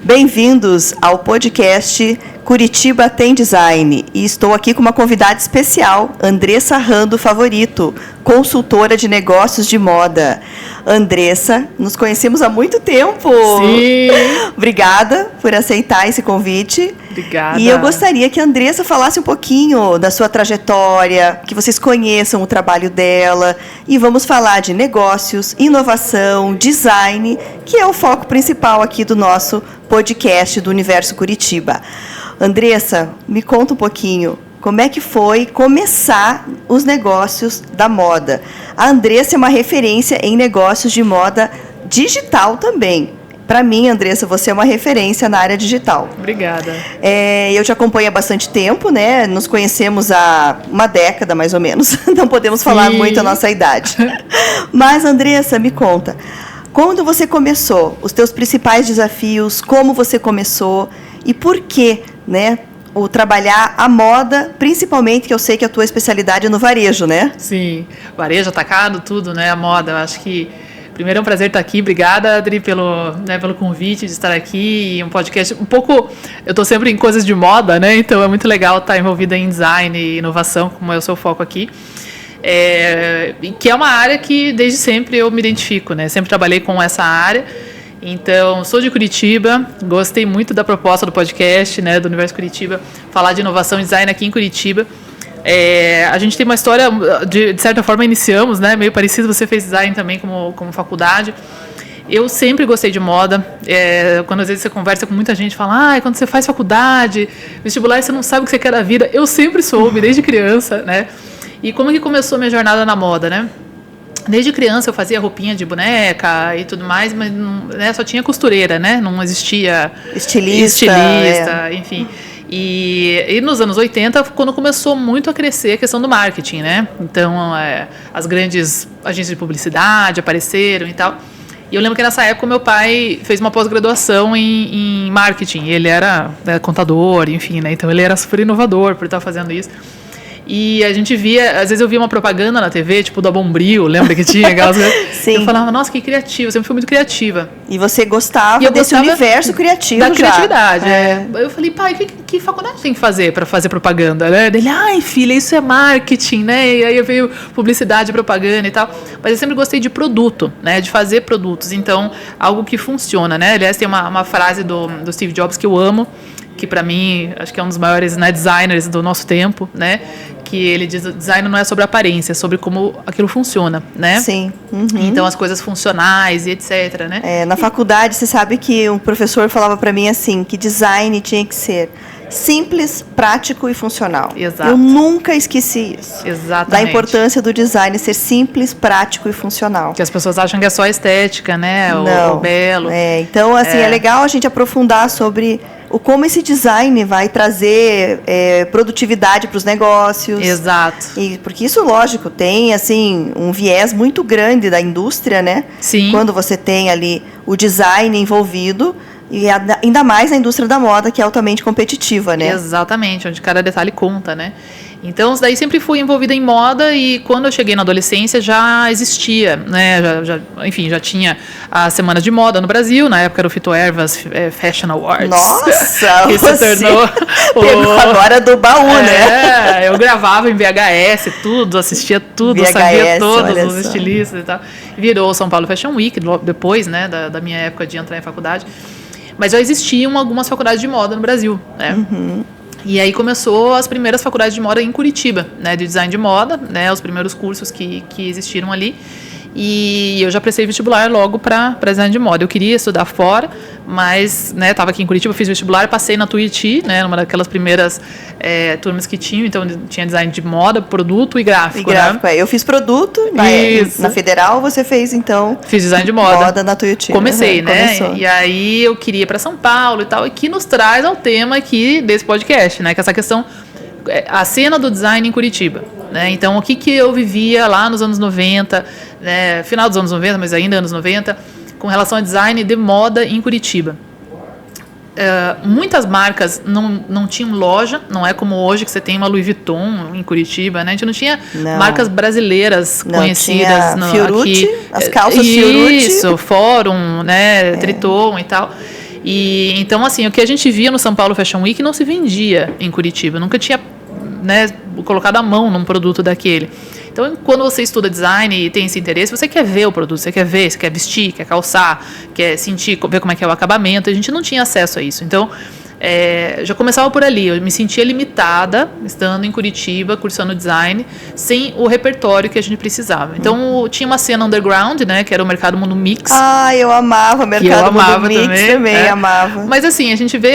Bem-vindos ao podcast Curitiba Tem Design. E estou aqui com uma convidada especial, Andressa Rando Favorito, consultora de negócios de moda. Andressa, nos conhecemos há muito tempo. Sim. Obrigada por aceitar esse convite. Obrigada. E eu gostaria que a Andressa falasse um pouquinho da sua trajetória, que vocês conheçam o trabalho dela. E vamos falar de negócios, inovação, design, que é o foco principal aqui do nosso podcast do Universo Curitiba. Andressa, me conta um pouquinho, como é que foi começar os negócios da moda? A Andressa é uma referência em negócios de moda digital também. Para mim, Andressa, você é uma referência na área digital. Obrigada. Eu te acompanho há bastante tempo, né? Nos conhecemos há uma década, mais ou menos. Não podemos falar muito a nossa idade. Mas, Andressa, me conta, quando você começou, os teus principais desafios, como você começou e por que, né, o trabalhar a moda, principalmente, que eu sei que a tua especialidade é no varejo, né? Sim, varejo, atacado, tudo, né, a moda. Eu acho que, primeiro, é um prazer estar aqui. Obrigada, Adri, pelo convite de estar aqui. Um podcast um pouco... Eu estou sempre em coisas de moda, né? Então, é muito legal estar envolvida em design e inovação, como é o seu foco aqui. Que é uma área que, desde sempre, eu me identifico, né? Sempre trabalhei com essa área. Então, sou de Curitiba, gostei muito da proposta do podcast, né, do Universo Curitiba, falar de inovação e design aqui em Curitiba. A gente tem uma história, de certa forma, iniciamos, né, meio parecido, você fez design também como faculdade. Eu sempre gostei de moda. Quando às vezes você conversa com muita gente, fala, quando você faz faculdade, vestibular, você não sabe o que você quer da vida. Eu sempre soube, desde criança, né? E como que começou a minha jornada na moda, né? Desde criança eu fazia roupinha de boneca e tudo mais, mas né, só tinha costureira, né? Não existia estilista, enfim. E nos anos 80, quando começou muito a crescer a questão do marketing, né? Então, as grandes agências de publicidade apareceram e tal. E eu lembro que nessa época meu pai fez uma pós-graduação em marketing. Ele era contador, enfim, né? Então ele era super inovador por estar fazendo isso. E a gente via, às vezes eu via uma propaganda na TV, tipo da Bombril, lembra que tinha aquelas coisas? Sim. Eu falava, nossa, que criativa, eu sempre fui muito criativa. E você gostava desse universo criativo da criatividade, Eu falei, pai, que faculdade tem que fazer para fazer propaganda, né? Ele, filha, isso é marketing, né? E aí veio publicidade, propaganda e tal. Mas eu sempre gostei de produto, né? De fazer produtos, então, algo que funciona, né? Aliás, tem uma frase do Steve Jobs que eu amo, que para mim, acho que é um dos maiores, né, designers do nosso tempo, né? Que ele diz, design não é sobre aparência, é sobre como aquilo funciona, né? Sim. Uhum. Então, as coisas funcionais e etc, né? Na faculdade, você sabe que um professor falava para mim assim, que design tinha que ser simples, prático e funcional. Exato. Eu nunca esqueci isso. Exatamente. Da importância do design ser simples, prático e funcional. Que as pessoas acham que é só estética, né? Não. O belo. Então, assim, é legal a gente aprofundar sobre como esse design vai trazer produtividade para os negócios. Exato. Porque isso, lógico, tem assim um viés muito grande da indústria, né? Sim. Quando você tem ali o design envolvido, e ainda mais na indústria da moda, que é altamente competitiva, né? Exatamente, onde cada detalhe conta, né? Então, daí sempre fui envolvida em moda e quando eu cheguei na adolescência já existia, né? Enfim, já tinha a Semana de Moda no Brasil, na época era o Fito Ervas Fashion Awards. Nossa! Que se tornou pegou agora do baú, né? Eu gravava em VHS tudo, assistia tudo, VHS, sabia todos os estilistas e tal. Virou o São Paulo Fashion Week, depois, né, da minha época de entrar em faculdade. Mas já existiam algumas faculdades de moda no Brasil, né? Uhum. E aí começou as primeiras faculdades de moda em Curitiba, né, de design de moda, né, os primeiros cursos que existiram ali. E eu já prestei vestibular logo para design de moda. Eu queria estudar fora, mas estava aqui em Curitiba, fiz vestibular, passei na Tuiuti, né, numa daquelas primeiras turmas que tinham, então tinha design de moda, produto e gráfico. Né? Eu fiz produto na Federal, você fez então... Fiz design de moda. Moda na Tuiuti. Comecei, né? Começou. E aí eu queria ir para São Paulo e tal, e que nos traz ao tema aqui desse podcast, né, que é essa questão, a cena do design em Curitiba. Né? Então, o que eu vivia lá nos anos 90, né, final dos anos 90, mas ainda anos 90, com relação a design de moda em Curitiba. Muitas marcas não tinham loja, não é como hoje que você tem uma Louis Vuitton em Curitiba, né? A gente não tinha marcas brasileiras conhecidas. Tinha Fiorucci, aqui. As calças Fiorucci. Isso, Fórum, né, Triton e tal. E então, assim, o que a gente via no São Paulo Fashion Week não se vendia em Curitiba. Eu nunca tinha, né, colocado a mão num produto daquele. Então, quando você estuda design e tem esse interesse, você quer ver o produto, você quer ver, você quer vestir, quer calçar, quer sentir, ver como é que é o acabamento. A gente não tinha acesso a isso. Então, já começava por ali. Eu me sentia limitada, estando em Curitiba, cursando design, sem o repertório que a gente precisava. Então, tinha uma cena underground, né, que era o Mercado Mundo Mix. Ah, eu amava o Mercado Mundo Mix também, amava. Mas assim, a gente vê,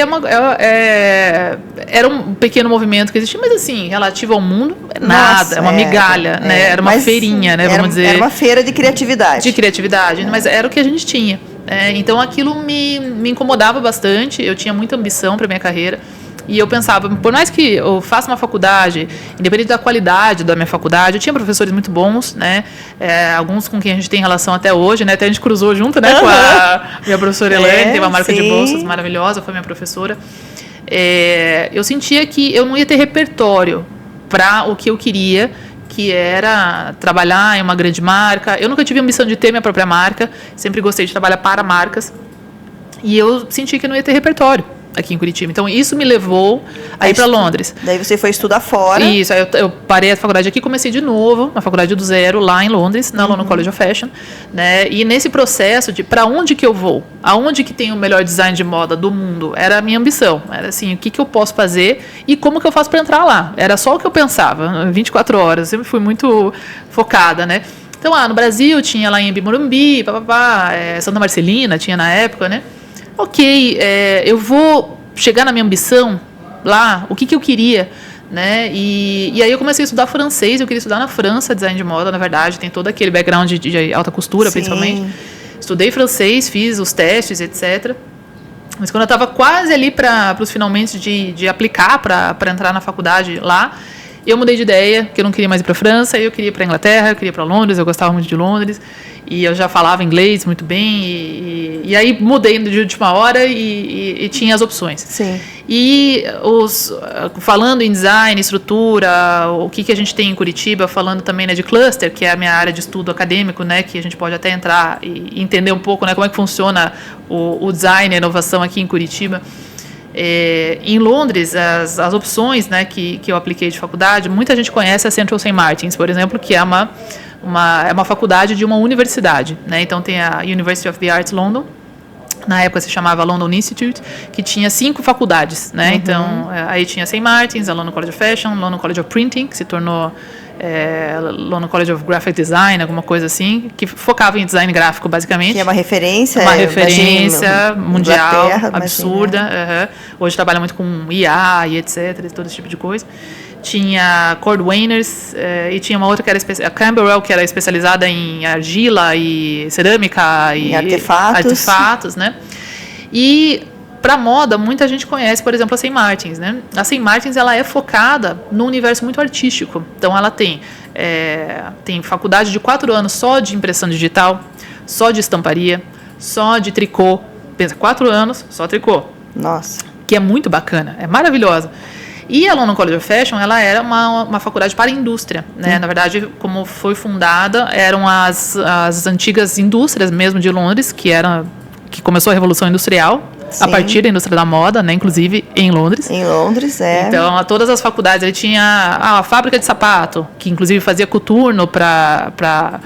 era um pequeno movimento que existia, mas assim, relativo ao mundo, nada. Nossa, é uma migalha, né? Era uma feirinha, né, vamos dizer. Era uma feira de criatividade. De criatividade, mas era o que a gente tinha. Então aquilo me incomodava bastante. Eu tinha muita ambição para minha carreira e eu pensava, por mais que eu faça uma faculdade, independente da qualidade da minha faculdade, eu tinha professores muito bons, né? Alguns com quem a gente tem relação até hoje, né? Até a gente cruzou junto, né? Com a minha professora Elaine, tem uma marca de bolsas maravilhosa, foi minha professora. Eu sentia que eu não ia ter repertório para o que eu queria, que era trabalhar em uma grande marca. Eu nunca tive a ambição de ter minha própria marca, sempre gostei de trabalhar para marcas, e eu senti que não ia ter repertório aqui em Curitiba. Então, isso me levou a ir para Londres. Daí você foi estudar fora. Isso, aí eu parei a faculdade aqui, comecei de novo, uma faculdade do zero, lá em Londres, na London College of Fashion, né? E nesse processo de para onde que eu vou? Aonde que tem o melhor design de moda do mundo? Era a minha ambição. Era assim, o que eu posso fazer e como que eu faço para entrar lá? Era só o que eu pensava, 24 horas. Eu sempre fui muito focada, né? Então, no Brasil tinha lá em Morumbi, Santa Marcelina tinha na época, né? Ok, eu vou chegar na minha ambição lá, o que eu queria, né? E aí eu comecei a estudar francês, eu queria estudar na França, design de moda, na verdade, tem todo aquele background de alta costura, principalmente. Estudei francês, fiz os testes, etc. Mas quando eu estava quase ali para os finalmente de aplicar para entrar na faculdade lá, eu mudei de ideia, que eu não queria mais ir para a França, eu queria ir para a Inglaterra, eu queria ir para Londres, eu gostava muito de Londres, e eu já falava inglês muito bem, e aí mudei de última hora e tinha as opções. Sim. E falando em design, estrutura, o que a gente tem em Curitiba, falando também, né, de cluster, que é a minha área de estudo acadêmico, né, que a gente pode até entrar e entender um pouco, né, como é que funciona o design e a inovação aqui em Curitiba. Em Londres, as opções, né, que eu apliquei de faculdade, muita gente conhece a Central St. Martins, por exemplo, que é uma faculdade de uma universidade, né? Então tem a University of the Arts London, na época se chamava London Institute, que tinha 5 faculdades, né? Então aí tinha St. Martins, a London College of Fashion, London College of Printing, que se tornou London College of Graphic Design, alguma coisa assim, que focava em design gráfico, basicamente. Que é uma referência. Uma referência mundial, absurda. Imagina. Hoje trabalha muito com IA e etc, todo esse tipo de coisa. Tinha Cordwainers e tinha uma outra que era a Camberwell, que era especializada em argila e cerâmica e artefatos, né? E para moda, muita gente conhece, por exemplo, a St. Martins, né? A St. Martins, ela é focada num universo muito artístico. Então, ela tem faculdade de 4 anos só de impressão digital, só de estamparia, só de tricô. Pensa, 4 anos, só tricô. Nossa. Que é muito bacana, é maravilhosa. E a London College of Fashion, ela era uma faculdade para a indústria, né? Na verdade, como foi fundada, eram as antigas indústrias mesmo de Londres, que começou a Revolução Industrial, a partir da indústria da moda, né? Inclusive em Londres. Em Londres, Então, todas as faculdades, ele tinha a fábrica de sapato, que inclusive fazia coturno para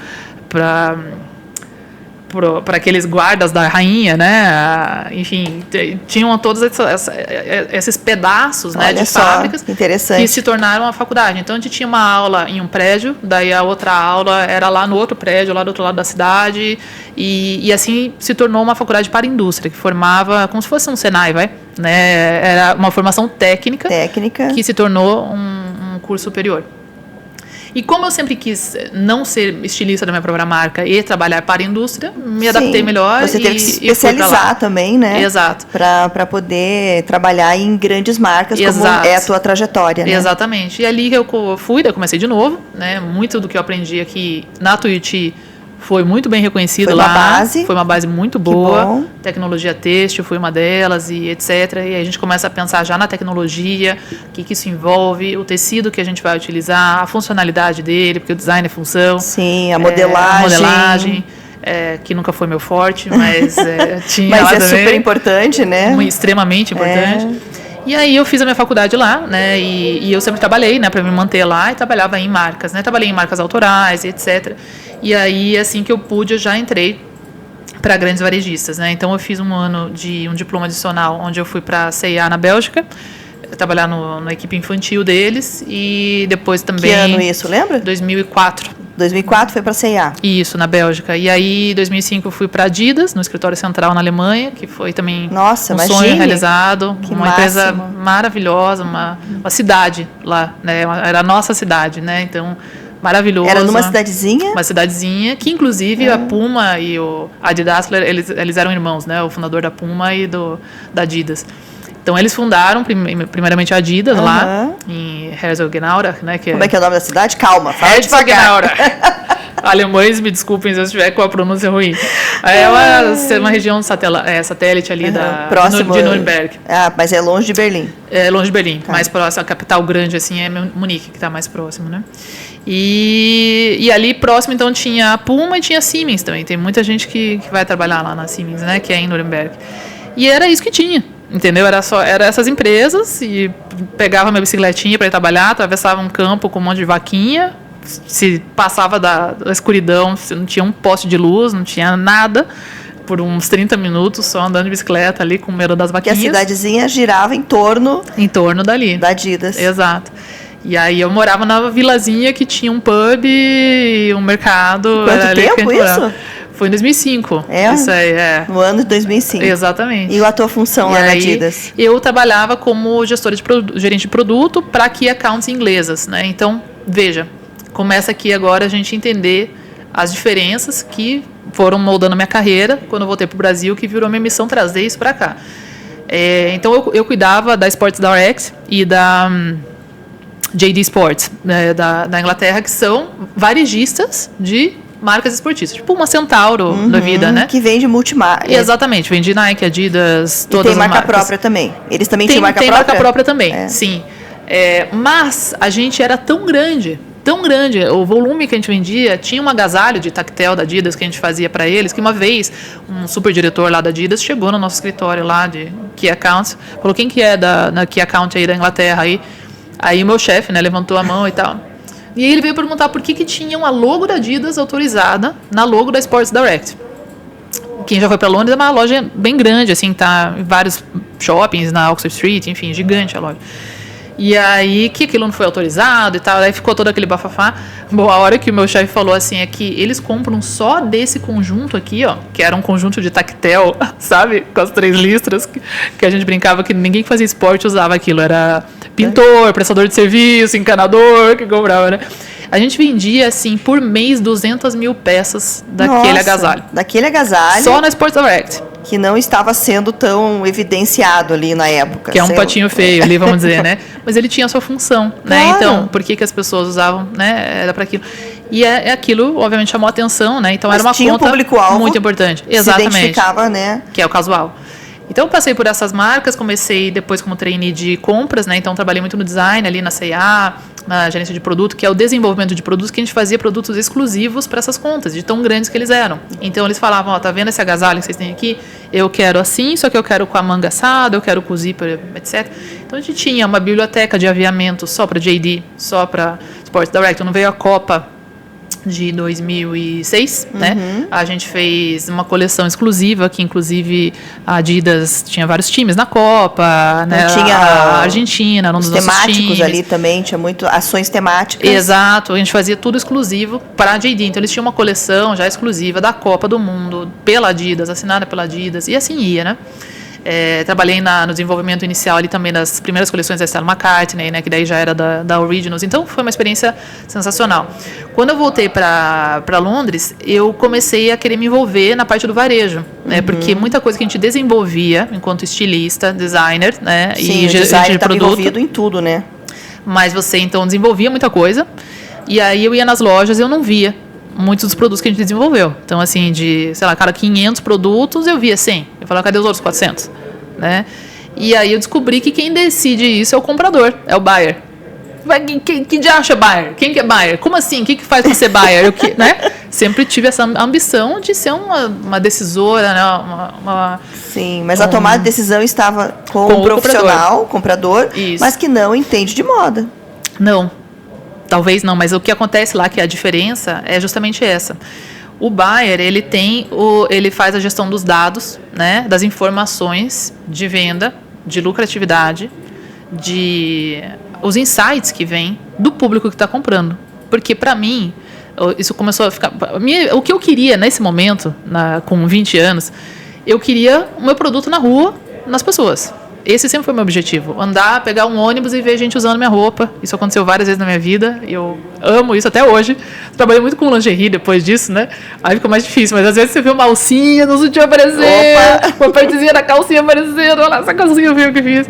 aqueles guardas da rainha, né? Enfim, tinham todos esses pedaços, né, de fábricas que se tornaram a faculdade. Então, a gente tinha uma aula em um prédio, daí a outra aula era lá no outro prédio, lá do outro lado da cidade, e assim se tornou uma faculdade para a indústria, que formava como se fosse um Senai, né? Era uma formação técnica que se tornou um curso superior. E como eu sempre quis não ser estilista da minha própria marca e trabalhar para a indústria, me adaptei melhor. Você teve que se especializar também, né? Exato. Para poder trabalhar em grandes marcas, como é a tua trajetória, né? Exatamente. E ali eu fui, daí eu comecei de novo, né? Muito do que eu aprendi aqui na Tuiuti foi muito bem reconhecido lá. Foi uma base muito boa. Tecnologia têxtil foi uma delas e etc. E aí a gente começa a pensar já na tecnologia, o que isso envolve, o tecido que a gente vai utilizar, a funcionalidade dele, porque o design é função. Sim, a modelagem. que nunca foi meu forte, mas tinha mas lá é também, super importante, né? extremamente importante. E aí eu fiz a minha faculdade lá, né? E eu sempre trabalhei, né, para me manter lá, e trabalhava em marcas, né? Trabalhei em marcas autorais, etc. E aí, assim que eu pude, eu já entrei para grandes varejistas, né? Então eu fiz um ano de um diploma adicional, onde eu fui para a C&A na Bélgica, trabalhar na equipe infantil deles, e depois também... Que ano isso, lembra? 2004. 2004 foi para a C&A. Isso, na Bélgica. E aí, em 2005, eu fui para a Adidas, no escritório central na Alemanha, que foi também Nossa, um sonho realizado. Que uma empresa maravilhosa, uma cidade lá, né? Era a nossa cidade, né? Então, maravilhoso. Era numa cidadezinha? Uma cidadezinha, que inclusive a Puma e o Adidas, eles eram irmãos, né? O fundador da Puma e da Adidas. Então, eles fundaram, primeiramente, a Adidas lá, em Herzogenaurach, né? Como é que é o nome da cidade? Calma, fala devagar. Alemães, me desculpem se eu estiver com a pronúncia ruim. É uma região satélite ali de Nuremberg. Ah, mas é longe de Berlim. É longe de Berlim, mais próximo. A capital grande, assim, é Munique, que está mais próximo, né? E ali próximo, então, tinha a Puma e tinha a Siemens também. Tem muita gente que vai trabalhar lá na Siemens, né? Que é em Nuremberg. E era isso que tinha. Entendeu? Era essas empresas, e pegava minha bicicletinha para ir trabalhar, atravessava um campo com um monte de vaquinha, se passava da escuridão, não tinha um poste de luz, não tinha nada, por uns 30 minutos só andando de bicicleta ali com medo das vaquinhas. Que a cidadezinha girava em torno dali. Da Adidas. Exato. E aí eu morava na vilazinha que tinha um pub e um mercado. Quanto tempo isso? Foi em 2005. Isso aí, no ano de 2005. Exatamente. E a tua função lá na Adidas? Eu trabalhava como gestora gerente de produto para Key Accounts inglesas, né? Então, veja, começa aqui agora a gente entender as diferenças que foram moldando a minha carreira quando eu voltei para o Brasil, que virou minha missão trazer isso para cá. Então, eu cuidava da Sports Direct e da JD Sports, né, da Inglaterra, que são varejistas de marcas esportistas, tipo uma Centauro da vida, né? Que vende multimarca. Exatamente, vende Nike, Adidas, todas as marcas. E tem marca própria também. Eles também tinham marca própria? Tem marca própria também, sim. Mas a gente era tão grande, o volume que a gente vendia, tinha um agasalho de tactel da Adidas que a gente fazia para eles, que uma vez um super diretor lá da Adidas chegou no nosso escritório lá de Key Accounts, falou: quem que é da Key Account aí da Inglaterra aí? Aí o meu chefe, né, levantou a mão e tal. E aí ele veio perguntar por que tinha uma logo da Adidas autorizada na logo da Sports Direct. Quem já foi para Londres, é uma loja bem grande, assim, tá em vários shoppings na Oxford Street, enfim, gigante a loja. E aí, que aquilo não foi autorizado e tal, aí ficou todo aquele bafafá. Bom, a hora que o meu chefe falou assim, é que eles compram só desse conjunto aqui, ó, que era um conjunto de tactel, sabe? Com as 3 listras, que a gente brincava que ninguém que fazia esporte usava aquilo. Era pintor, prestador de serviço, encanador, que comprava, né? A gente vendia, assim, por mês, 200 mil peças daquele agasalho. Daquele agasalho. Só na Sports Direct. Que não estava sendo tão evidenciado ali na época. Que é um patinho feio ali, vamos dizer, né? Mas ele tinha a sua função, né? Claro. Então, por que as pessoas usavam, né? Era para aquilo. E aquilo, obviamente, chamou a atenção, né? Então, era uma conta muito importante. Exatamente. Se identificava, né? Que é o casual. Então, eu passei por essas marcas, comecei depois como trainee de compras, né? Então, trabalhei muito no design ali na C&A, na gerência de produto, que é o desenvolvimento de produtos, que a gente fazia produtos exclusivos para essas contas, de tão grandes que eles eram. Então, eles falavam, ó, tá vendo esse agasalho que vocês têm aqui? Eu quero assim, só que eu quero com a manga assada, eu quero com o zíper, etc. Então, a gente tinha uma biblioteca de aviamento só para JD, só para Sports Direct. Não veio a Copa de 2006, né? A gente fez uma coleção exclusiva, que inclusive a Adidas tinha vários times na Copa, né? Tinha a Argentina, um dos nossos times. Temáticos ali também, tinha muito ações temáticas. Exato, a gente fazia tudo exclusivo para a JD. Então eles tinham uma coleção já exclusiva da Copa do Mundo, pela Adidas, assinada pela Adidas, e assim ia, né? Trabalhei no desenvolvimento inicial ali também das primeiras coleções da Stella McCartney, né, que daí já era da Originals. Então foi uma experiência sensacional. Quando eu voltei para Londres, eu comecei a querer me envolver na parte do varejo, né, porque muita coisa que a gente desenvolvia enquanto estilista, designer, né, sim, e gerente de produto, envolvido em tudo, né? Mas você então desenvolvia muita coisa, e aí eu ia nas lojas e eu não via muitos dos produtos que a gente desenvolveu. Então, assim, de, sei lá, cada 500 produtos, eu via 100. Eu falava, cadê os outros 400? Né? E aí eu descobri que quem decide isso é o comprador, é o buyer. que diacho é buyer? Quem que é buyer? Como assim? O que faz pra ser buyer? Né? Sempre tive essa ambição de ser uma decisora, né? Sim, mas a tomada de decisão estava com um profissional, comprador, mas que não entende de moda. Não, talvez não, mas o que acontece lá, que a diferença é justamente essa. O buyer, ele faz a gestão dos dados, né, das informações de venda, de lucratividade, os insights que vêm do público que está comprando. Porque, para mim, isso começou a ficar... O que eu queria nesse momento, com 20 anos, eu queria o meu produto na rua, nas pessoas. Esse sempre foi o meu objetivo. Andar, pegar um ônibus e ver gente usando minha roupa. Isso aconteceu várias vezes na minha vida. Eu amo isso até hoje. Trabalhei muito com lingerie depois disso, né? Aí fica mais difícil. Mas às vezes você vê uma alcinha no sutiã aparecer. Uma partezinha da calcinha aparecendo. Olha essa calcinha, eu vi o que fiz.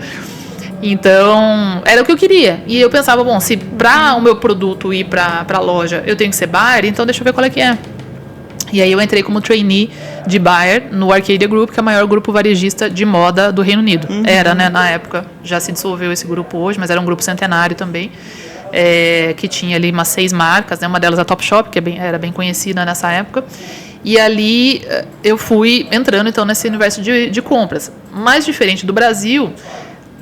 Então, era o que eu queria. E eu pensava, bom, se para o meu produto ir para a loja eu tenho que ser buyer, então deixa eu ver qual é que é. E aí eu entrei como trainee de buyer no Arcadia Group, que é o maior grupo varejista de moda do Reino Unido. Era, né, na época. Já se dissolveu esse grupo hoje, mas era um grupo centenário também, que tinha ali umas 6 marcas, né, uma delas a Topshop, que era bem conhecida nessa época. E ali eu fui entrando, então, nesse universo de compras. Mais diferente do Brasil,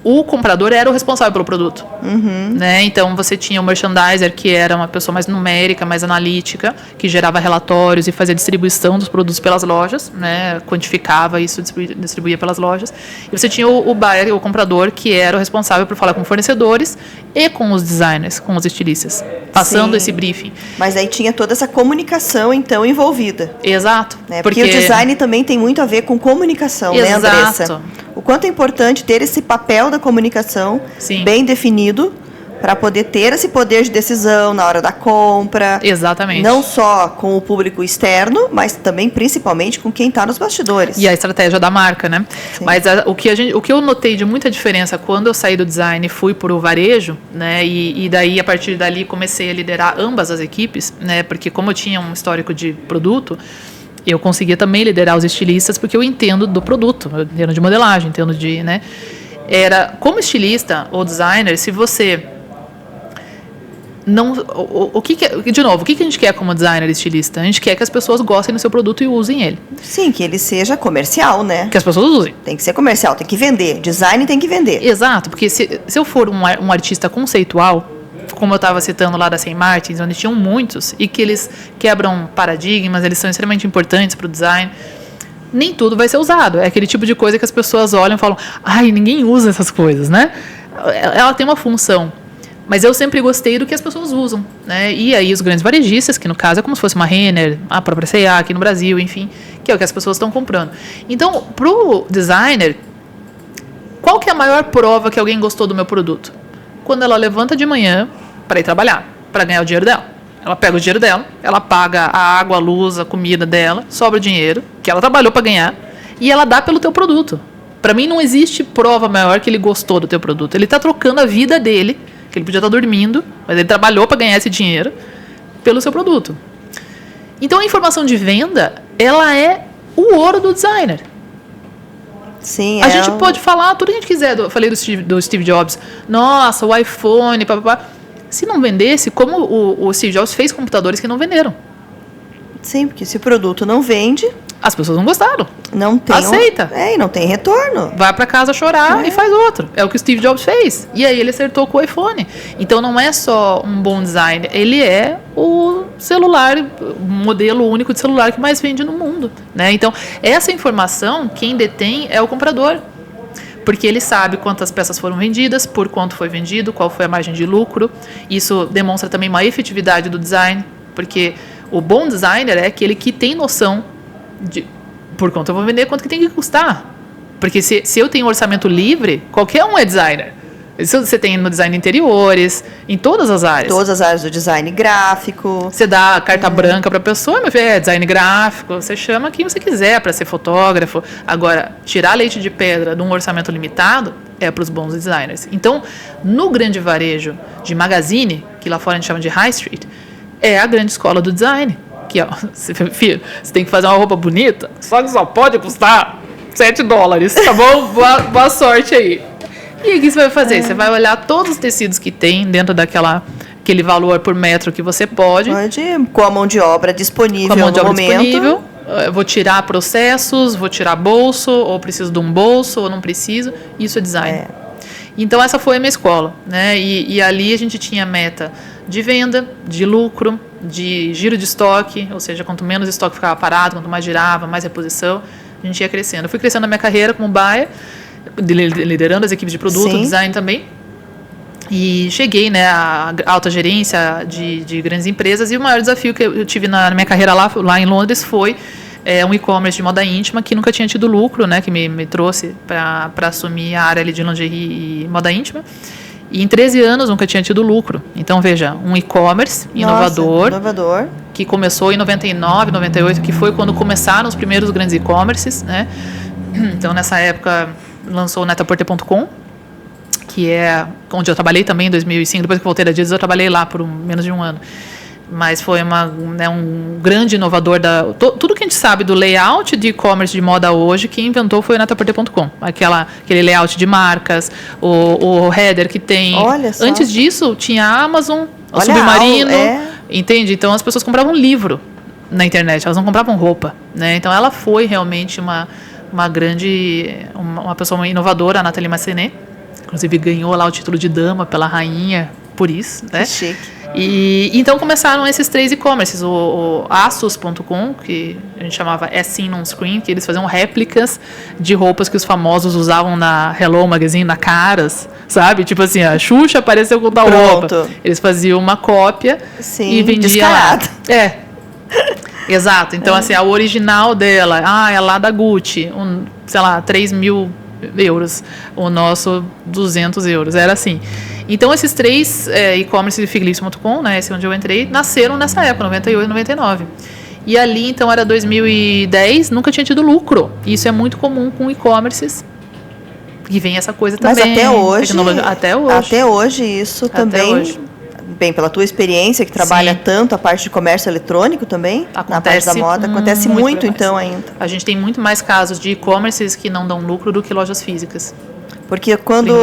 o comprador era o responsável pelo produto. Né? Então, você tinha o merchandiser, que era uma pessoa mais numérica, mais analítica, que gerava relatórios e fazia distribuição dos produtos pelas lojas, né? Quantificava isso, distribuía pelas lojas. E você tinha o buyer, o comprador, que era o responsável por falar com fornecedores e com os designers, com os estilistas, passando esse briefing. Mas aí tinha toda essa comunicação, então, envolvida. Exato. Né? Porque o design também tem muito a ver com comunicação, né, Andressa? O quanto é importante ter esse papel da comunicação bem definido para poder ter esse poder de decisão na hora da compra. Exatamente. Não só com o público externo, mas também, principalmente, com quem está nos bastidores. E a estratégia da marca, né? Sim. Mas o que eu notei de muita diferença quando eu saí do design e fui para o varejo, né? E daí, a partir dali, comecei a liderar ambas as equipes, né? Porque como eu tinha um histórico de produto, eu conseguia também liderar os estilistas, porque eu entendo do produto, eu entendo de modelagem, entendo de, né? Como estilista ou designer, se você não... O que a gente quer como designer e estilista? A gente quer que as pessoas gostem do seu produto e usem ele. Sim, que ele seja comercial, né? Que as pessoas usem. Tem que ser comercial, tem que vender. Design tem que vender. Exato, porque se eu for um artista conceitual, como eu estava citando lá da St. Martins, onde tinham muitos, e que eles quebram paradigmas, eles são extremamente importantes para o design, nem tudo vai ser usado. É aquele tipo de coisa que as pessoas olham e falam, ai, ninguém usa essas coisas, né? Ela tem uma função, mas eu sempre gostei do que as pessoas usam, né? E aí os grandes varejistas, que no caso é como se fosse uma Renner, a própria C&A aqui no Brasil, enfim, que é o que as pessoas estão comprando. Então, para o designer, qual que é a maior prova que alguém gostou do meu produto? Quando ela levanta de manhã para ir trabalhar, para ganhar o dinheiro dela. Ela pega o dinheiro dela, ela paga a água, a luz, a comida dela, sobra o dinheiro que ela trabalhou para ganhar e ela dá pelo teu produto. Para mim não existe prova maior que ele gostou do teu produto. Ele está trocando a vida dele, que ele podia estar dormindo, mas ele trabalhou para ganhar esse dinheiro pelo seu produto. Então a informação de venda, ela é o ouro do designer. Sim, a gente pode falar tudo que a gente quiser. Eu falei do Steve Jobs. Nossa, o iPhone, papapá. Se não vendesse, como o Steve Jobs fez computadores que não venderam. Sim, porque se o produto não vende... As pessoas não gostaram. Não tem... Aceita. E não tem retorno. Vai para casa chorar e faz outro. É o que o Steve Jobs fez. E aí ele acertou com o iPhone. Então não é só um bom design. Ele é o celular, o modelo único de celular que mais vende no mundo, né? Então essa informação, quem detém é o comprador. Porque ele sabe quantas peças foram vendidas, por quanto foi vendido, qual foi a margem de lucro. Isso demonstra também uma efetividade do design. Porque o bom designer é aquele que tem noção de por quanto eu vou vender, quanto que tem que custar. Porque se eu tenho um orçamento livre, qualquer um é designer. Isso você tem no design de interiores, em todas as áreas. Todas as áreas do design gráfico. Você dá a carta branca para a pessoa, meu filho, design gráfico, você chama quem você quiser para ser fotógrafo. Agora, tirar leite de pedra de um orçamento limitado é para os bons designers. Então, no grande varejo de magazine, que lá fora a gente chama de high street, é a grande escola do design. Que, ó, filho, você tem que fazer uma roupa bonita, só que só pode custar $7, tá bom? Boa sorte aí. E aí o que você vai fazer? Você vai olhar todos os tecidos que tem dentro aquele valor por metro que você pode. Com a mão de obra disponível no momento. Disponível. Eu vou tirar processos, vou tirar bolso, ou preciso de um bolso, ou não preciso. Isso é design. Então, essa foi a minha escola, né? E ali a gente tinha meta de venda, de lucro, de giro de estoque, ou seja, quanto menos estoque ficava parado, quanto mais girava, mais reposição, a gente ia crescendo. Eu fui crescendo na minha carreira como buyer, liderando as equipes de produto, design também. E cheguei, né, à alta gerência de grandes empresas. E o maior desafio que eu tive na minha carreira lá em Londres foi um e-commerce de moda íntima que nunca tinha tido lucro, né, que me trouxe para assumir a área ali de lingerie e moda íntima. E em 13 anos nunca tinha tido lucro. Então, veja, um e-commerce inovador, que começou em 99, 98, que foi quando começaram os primeiros grandes e-commerces, né? Então, nessa época, lançou o Net-a-Porter.com, que é onde eu trabalhei também em 2005. Depois que voltei da Adidas, eu trabalhei lá por menos de um ano. Mas foi um grande inovador. Tudo que a gente sabe do layout de e-commerce de moda hoje, quem inventou foi o Net-a-Porter.com. Aquele layout de marcas, o header que tem. Olha só. Antes disso, tinha a Amazon, o Submarino. Entende? Então, as pessoas compravam livro na internet, elas não compravam roupa, né? Então, ela foi realmente uma pessoa inovadora, a Nathalie Massenet. Inclusive, ganhou lá o título de dama pela rainha, por isso, né? Que chique. E então começaram esses 3 e-commerces, o Asos.com, que a gente chamava As Seen on Screen, que eles faziam réplicas de roupas que os famosos usavam na Hello Magazine, na Caras, sabe? Tipo assim, a Xuxa apareceu com tal roupa. Eles faziam uma cópia e vendiam lá. Exato. Então, assim, a original dela, é lá da Gucci, sei lá, 3.000 euros. O nosso, 200 euros. Era assim. Então, esses 3 e-commerce de figlips.com, né, esse onde eu entrei, nasceram nessa época, 98, 99. E ali, então, era 2010, nunca tinha tido lucro. Isso é muito comum com e-commerces. E vem essa coisa também. Mas até hoje. Até hoje isso até também. Hoje. Bem, pela tua experiência, que trabalha tanto a parte de comércio eletrônico também, na parte da moda, acontece muito então ainda. A gente tem muito mais casos de e-commerces que não dão lucro do que lojas físicas. Porque quando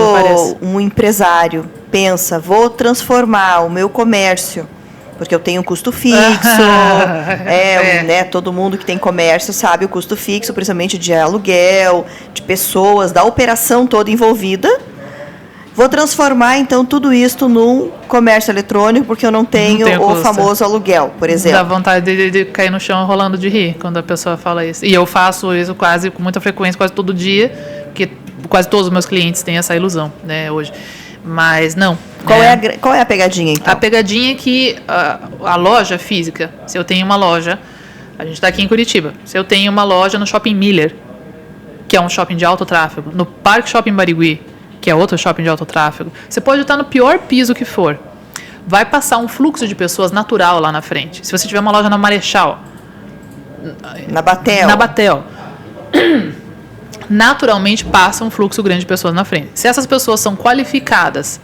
um empresário pensa, vou transformar o meu comércio, porque eu tenho um custo fixo, né, todo mundo que tem comércio sabe o custo fixo, principalmente de aluguel, de pessoas, da operação toda envolvida. Vou transformar, então, tudo isso num comércio eletrônico, porque eu não tenho o famoso aluguel, por exemplo. Dá vontade de cair no chão rolando de rir quando a pessoa fala isso. E eu faço isso quase com muita frequência, quase todo dia, porque quase todos os meus clientes têm essa ilusão, né, hoje. Mas não. Qual é a pegadinha, então? A pegadinha é que a loja física, se eu tenho uma loja, a gente está aqui em Curitiba, se eu tenho uma loja no Shopping Miller, que é um shopping de alto tráfego, no Parque Shopping Barigui, que é outro shopping de alto tráfego, você pode estar no pior piso que for. Vai passar um fluxo de pessoas natural lá na frente. Se você tiver uma loja na Marechal, na Batel, naturalmente passa um fluxo grande de pessoas na frente. Se essas pessoas são qualificadas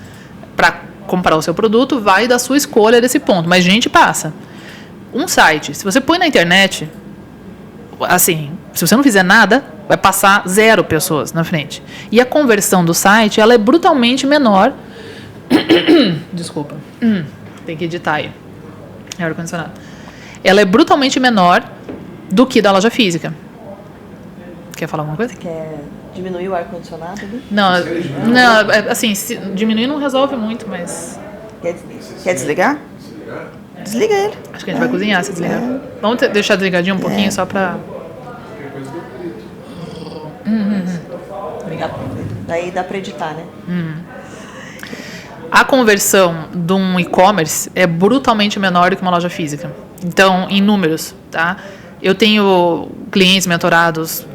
para comprar o seu produto, vai da sua escolha desse ponto. Mas gente passa. Um site, se você põe na internet, assim, se você não fizer nada, vai passar 0 pessoas na frente. E a conversão do site, ela é brutalmente menor. Desculpa. Tem que editar aí. É ar-condicionado. Ela é brutalmente menor do que da loja física. Quer falar alguma coisa? Você quer diminuir o ar-condicionado ali? Não, assim, diminuir não resolve muito, mas... Quer desligar? Desliga ele. Acho que a gente vai cozinhar se desligar. Vamos deixar desligadinho um pouquinho só pra... Obrigada. Daí dá para editar, né? A conversão de um e-commerce é brutalmente menor do que uma loja física. Então, em números, tá? Eu tenho clientes mentorados,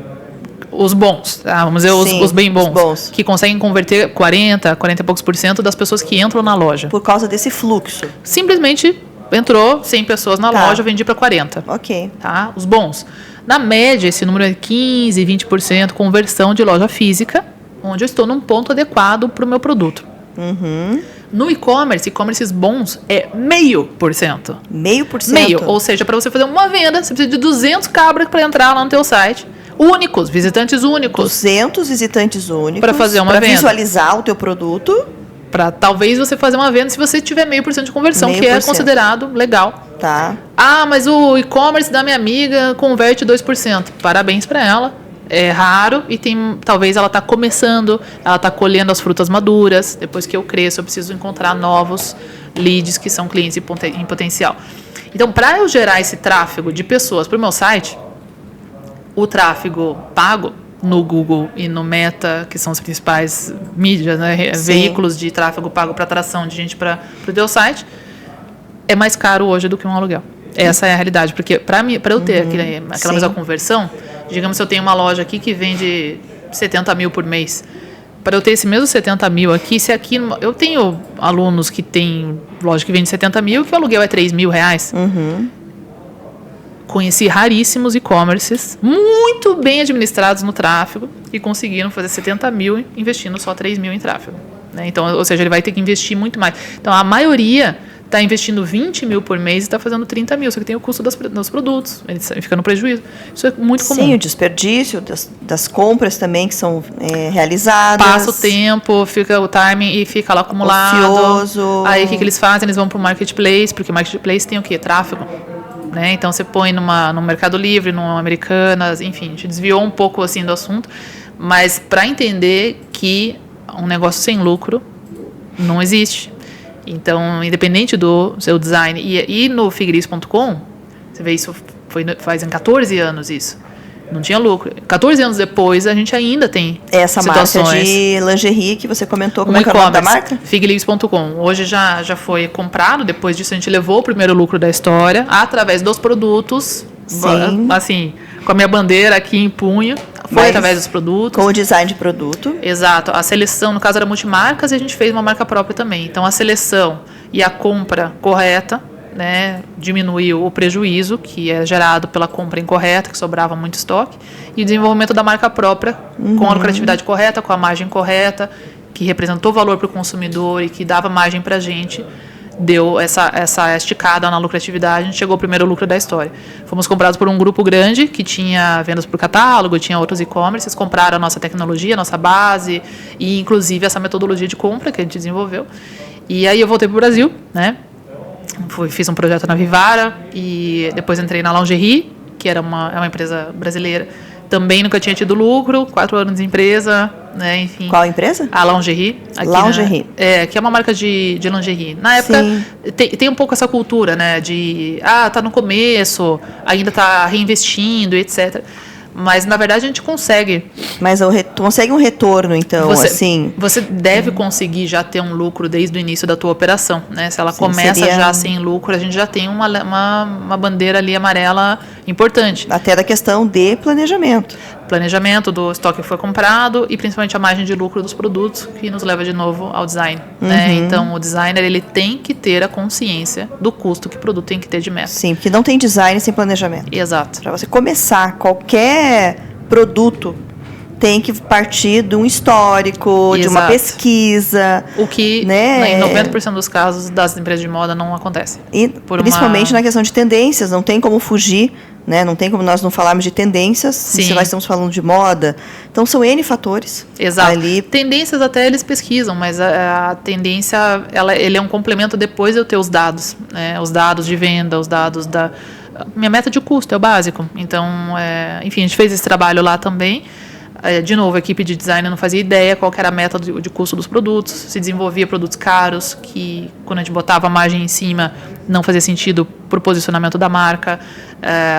os bons, tá? Vamos dizer, os bem bons, que conseguem converter 40 e poucos % das pessoas que entram na loja. Por causa desse fluxo. Simplesmente entrou 100 pessoas na loja, eu vendi para 40. Ok. Tá? Os bons. Na média, esse número é 15%, 20% conversão de loja física, onde eu estou num ponto adequado para o meu produto. No e-commerces bons é 0,5%. 0,5%? Ou seja, para você fazer uma venda, você precisa de 200 cabras para entrar lá no teu site. Únicos, visitantes únicos. 200 visitantes únicos. Para fazer uma venda. Para visualizar o teu produto. Para talvez você fazer uma venda se você tiver 0,5% de conversão, 0,5%. Que é considerado legal. Tá. Ah, mas o e-commerce da minha amiga converte 2%. Parabéns para ela. É raro e talvez ela está começando, ela está colhendo as frutas maduras. Depois que eu cresço, eu preciso encontrar novos leads que são clientes em potencial. Então, para eu gerar esse tráfego de pessoas para o meu site, o tráfego pago no Google e no Meta, que são os principais mídias, né, veículos de tráfego pago para atração de gente para o teu site, é mais caro hoje do que um aluguel. Essa é a realidade, porque para eu ter aquela mesma conversão, digamos que eu tenho uma loja aqui que vende 70 mil por mês. Para eu ter esse mesmo 70 mil aqui, se aqui eu tenho alunos que tem loja que vende 70 mil, que o aluguel é 3 mil reais. Conheci raríssimos e-commerces muito bem administrados no tráfego e conseguiram fazer 70 mil investindo só 3 mil em tráfego. Né? Então, ou seja, ele vai ter que investir muito mais. Então, a maioria está investindo 20 mil por mês e está fazendo 30 mil, só que tem o custo dos produtos, ele fica no prejuízo. Isso é muito comum. Sim, o desperdício das compras também que são realizadas. Passa o tempo, fica o timing e fica lá acumulado. Ocioso. Aí o que eles fazem? Eles vão para o marketplace, porque o marketplace tem o quê? Tráfego. Né? Então você põe no Mercado Livre, no Americanas, enfim, a gente desviou um pouco assim do assunto, mas para entender que um negócio sem lucro não existe. Então, independente do seu design, e no Figueiris.com, você vê isso, faz em 14 anos isso, não tinha lucro. 14 anos depois, a gente ainda tem essa situações. Marca de lingerie que você comentou, como é que é o nome da marca? Figueiris.com. Hoje já foi comprado, depois disso a gente levou o primeiro lucro da história, através dos produtos, assim, com a minha bandeira aqui em punho. Foi através dos produtos. Com o design de produto. Exato. A seleção, no caso, era multimarcas e a gente fez uma marca própria também. Então, a seleção e a compra correta, né, diminuiu o prejuízo que é gerado pela compra incorreta, que sobrava muito estoque, e o desenvolvimento da marca própria com a lucratividade correta, com a margem correta, que representou valor para o consumidor e que dava margem para a gente, deu essa esticada na lucratividade, a gente chegou ao primeiro lucro da história. Fomos comprados por um grupo grande que tinha vendas por catálogo, tinha outros e-commerces, compraram a nossa tecnologia, a nossa base e inclusive essa metodologia de compra que a gente desenvolveu. E aí eu voltei para o Brasil, né? Fiz um projeto na Vivara e depois entrei na Lingerie, que é uma empresa brasileira. Também nunca tinha tido lucro, 4 anos de empresa, né, enfim. Qual empresa? A Lingerie. Lingerie. Que é uma marca de lingerie. Na época, tem um pouco essa cultura, né, de, tá no começo, ainda tá reinvestindo, etc. Mas, na verdade, a gente consegue. Mas consegue um retorno, então, assim... Você deve conseguir já ter um lucro desde o início da tua operação, né? Se ela começa já sem lucro, a gente já tem uma bandeira ali amarela importante. Até da questão de planejamento. Planejamento do estoque que foi comprado e, principalmente, a margem de lucro dos produtos, que nos leva, de novo, ao design. Né? Então, o designer, ele tem que ter a consciência do custo que o produto tem que ter de meta. Sim, porque não tem design sem planejamento. Exato. Para você começar qualquer produto tem que partir de um histórico, de uma pesquisa. O que, né, em 90% dos casos das empresas de moda não acontece. E principalmente na questão de tendências, não tem como fugir, né? Não tem como nós não falarmos de tendências, se nós estamos falando de moda. Então, são N fatores. Exato. Ali. Tendências até eles pesquisam, mas a tendência, ele é um complemento depois de eu ter os dados, né? Os dados de venda, os dados da... Minha meta de custo é o básico. Então, enfim, a gente fez esse trabalho lá também. De novo, a equipe de design não fazia ideia qual que era a meta de custo dos produtos. Se desenvolvia produtos caros, que quando a gente botava a margem em cima, não fazia sentido para o posicionamento da marca.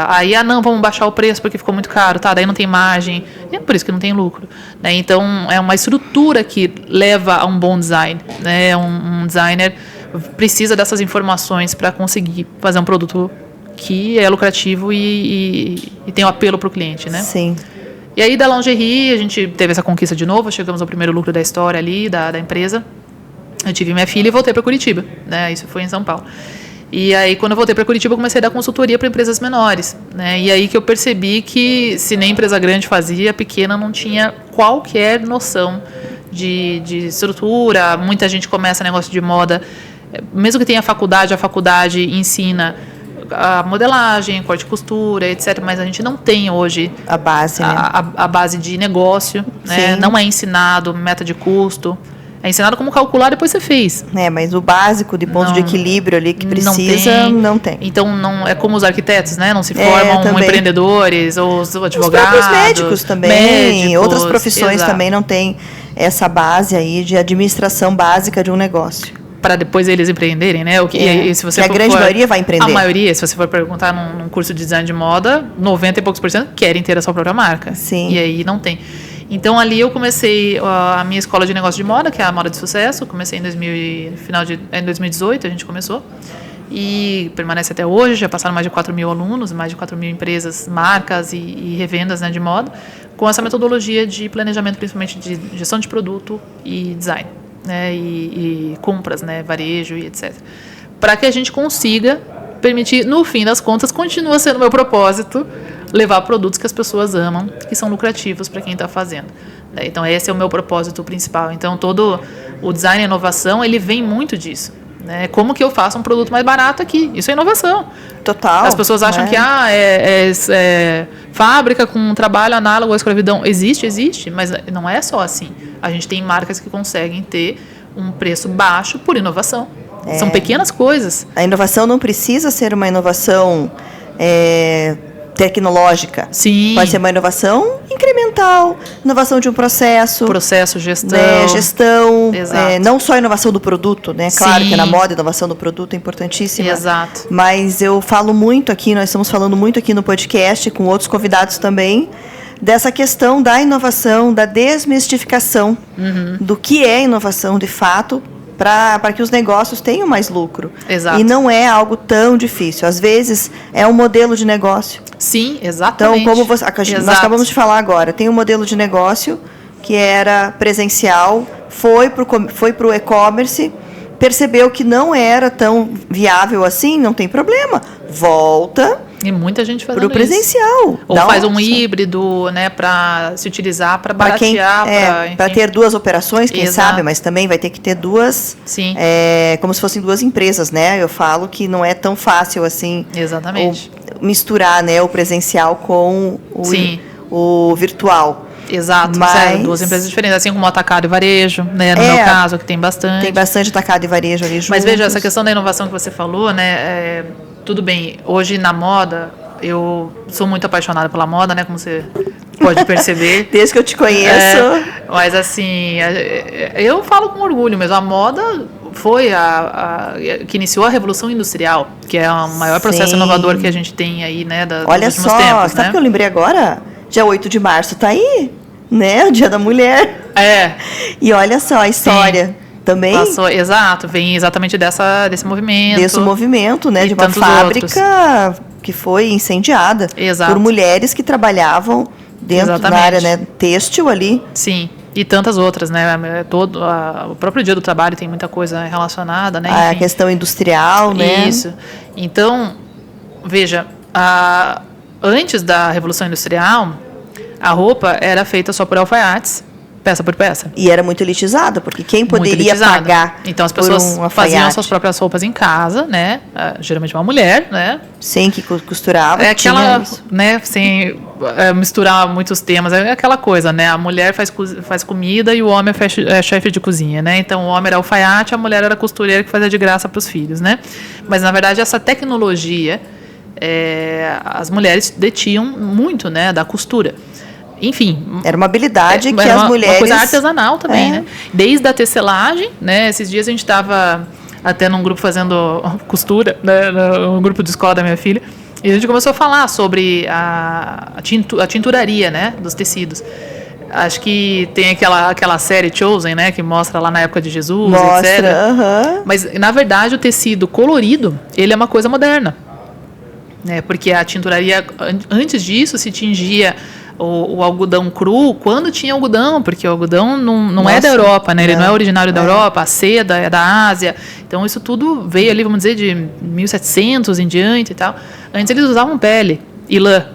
Aí, não, vamos baixar o preço porque ficou muito caro, tá? Daí não tem margem. E é por isso que não tem lucro. Né? Então, é uma estrutura que leva a um bom design. Né? Um designer precisa dessas informações para conseguir fazer um produto que é lucrativo e tem um apelo para o cliente, né? Sim. E aí, da Lingerie, a gente teve essa conquista de novo, chegamos ao primeiro lucro da história ali, da empresa. Eu tive minha filha e voltei para Curitiba, né? Isso foi em São Paulo. E aí, quando eu voltei para Curitiba, eu comecei a dar consultoria para empresas menores, né? E aí que eu percebi que, se nem empresa grande fazia, a pequena não tinha qualquer noção de estrutura. Muita gente começa negócio de moda, mesmo que tenha faculdade, a faculdade ensina a modelagem, corte e costura, etc. Mas a gente não tem hoje a base, né? a base de negócio, né? Não é ensinado meta de custo. É ensinado como calcular, depois você fez. Mas o básico de ponto de equilíbrio ali que precisa, não tem. Então, não é como os arquitetos, né? Não se formam empreendedores ou os advogados. Os próprios médicos também, outras profissões também não têm essa base aí de administração básica de um negócio. Para depois eles empreenderem, né? E se você a grande maioria vai empreender. A maioria, se você for perguntar num curso de design de moda, 90 e poucos % querem ter a sua própria marca. Sim. E aí não tem. Então, ali eu comecei a minha escola de negócio de moda, que é a Moda de Sucesso. Comecei em 2018, a gente começou. E permanece até hoje. Já passaram mais de 4 mil alunos, mais de 4 mil empresas, marcas e revendas, né, de moda, com essa metodologia de planejamento, principalmente de gestão de produto e design, né, e compras, né, varejo e etc. Para que a gente consiga permitir, no fim das contas, continua sendo meu propósito, levar produtos que as pessoas amam, que são lucrativos para quem está fazendo. Então, esse é o meu propósito principal. Então, todo o design e inovação, ele vem muito disso. Né? Como que eu faço um produto mais barato aqui? Isso é inovação. Total. As pessoas acham que é fábrica com trabalho análogo à escravidão. Existe, mas não é só assim. A gente tem marcas que conseguem ter um preço baixo por inovação. São pequenas coisas. A inovação não precisa ser uma inovação tecnológica. Sim. Pode ser uma inovação incremental, inovação de um processo, gestão. Né, gestão, não só a inovação do produto, né? Claro que na moda a inovação do produto é importantíssima. Exato. Mas eu falo muito aqui, nós estamos falando muito aqui no podcast, com outros convidados também, dessa questão da inovação, da desmistificação do que é inovação de fato, para que os negócios tenham mais lucro. Exato. E não é algo tão difícil. Às vezes, é um modelo de negócio. Sim, exatamente. Então, como nós acabamos de falar agora, tem um modelo de negócio que era presencial, foi para o e-commerce, percebeu que não era tão viável assim, não tem problema. Volta. E muita gente fazendo para o presencial. Ou faz um híbrido, né, para se utilizar, para baratear. Para ter duas operações, quem sabe, mas também vai ter que ter duas. Sim. Como se fossem duas empresas, né? Eu falo que não é tão fácil assim. Exatamente. Misturar, né, o presencial com o virtual. Exato, duas empresas diferentes, assim como o atacado e varejo, né, no meu caso, que tem bastante. Tem bastante atacado e varejo ali juntos. Mas veja, essa questão da inovação que você falou, né, tudo bem, hoje na moda, eu sou muito apaixonada pela moda, né, como você pode perceber. Desde que eu te conheço. Mas assim, eu falo com orgulho mesmo, a moda foi que iniciou a Revolução Industrial, que é o maior processo inovador que a gente tem aí, né, dos últimos tempos. Olha só, sabe o que eu lembrei agora? Dia 8 de março tá aí, né? O Dia da Mulher. E olha só a história também. Passou, exato, vem exatamente desse movimento. Desse movimento, né? De uma fábrica que foi incendiada por mulheres que trabalhavam dentro da área, né, têxtil ali. Sim. E tantas outras, né? O próprio Dia do Trabalho tem muita coisa relacionada, né? A questão industrial, né? Isso. Então, veja, antes da Revolução Industrial, a roupa era feita só por alfaiates, peça por peça. E era muito elitizada, porque quem poderia pagar então as pessoas faziam suas próprias roupas em casa, né? Geralmente uma mulher, né? Sem que costurava. Aquela, né? Sem misturar muitos temas, é aquela coisa, né? A mulher faz comida e o homem é chefe de cozinha, né? Então o homem era alfaiate, a mulher era costureira que fazia de graça para os filhos, né? Mas na verdade essa tecnologia, as mulheres detinham muito, né? Da costura. Enfim, era uma habilidade que as mulheres... Uma coisa artesanal também, né? Desde a tecelagem, né? Esses dias a gente estava até num grupo fazendo costura, né? Um grupo de escola da minha filha, e a gente começou a falar sobre a tinturaria, né? Dos tecidos. Acho que tem aquela série Chosen, né? Que mostra lá na época de Jesus, etc. Mas, na verdade, o tecido colorido, ele é uma coisa moderna. Né? Porque a tinturaria, antes disso, se tingia o algodão cru, quando tinha algodão, porque o algodão não é da Europa, né? Ele não é originário da Europa, a seda é da Ásia. Então, isso tudo veio ali, vamos dizer, de 1700 em diante e tal. Antes eles usavam pele e lã.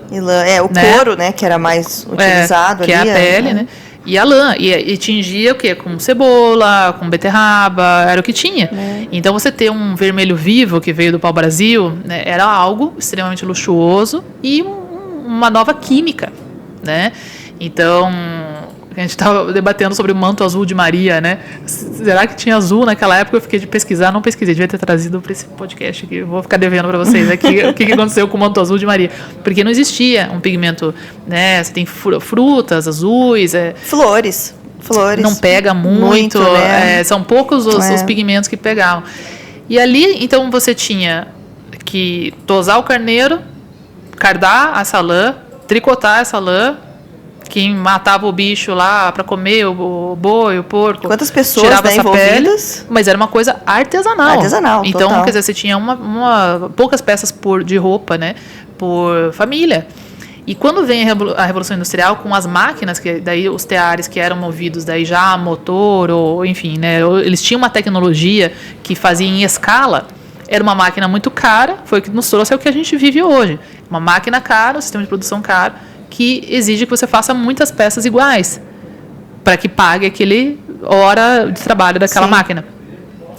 O couro, né? Que era mais utilizado que ali. Que é a pele, né? E a lã, e tingia o quê? Com cebola, com beterraba, era o que tinha. Então, você ter um vermelho vivo que veio do pau-brasil, né, era algo extremamente luxuoso e uma nova química, né? Então, a gente estava debatendo sobre o manto azul de Maria, né? Será que tinha azul naquela época? Eu fiquei de pesquisar, não pesquisei, devia ter trazido para esse podcast aqui. Eu vou ficar devendo para vocês aqui o que aconteceu com o manto azul de Maria. Porque não existia um pigmento, né? Você tem frutas azuis. Flores. Não pega muito, né? São poucos os pigmentos que pegavam. E ali, então, você tinha que tosar o carneiro, cardar essa lã, tricotar essa lã. Quem matava o bicho lá para comer, o boi, o porco. Quantas pessoas, tirava né, essa envolvidas? pele, mas era uma coisa artesanal. Então, total. quer dizer, você tinha poucas peças de roupa, né, por família. E quando vem a Revolução Industrial, com as máquinas, que daí os teares que eram movidos daí já a motor, ou enfim, né, eles tinham uma tecnologia que fazia em escala. Era uma máquina muito cara, foi o que nos trouxe ao que a gente vive hoje. Uma máquina cara, um sistema de produção caro, que exige que você faça muitas peças iguais para que pague aquele hora de trabalho daquela máquina,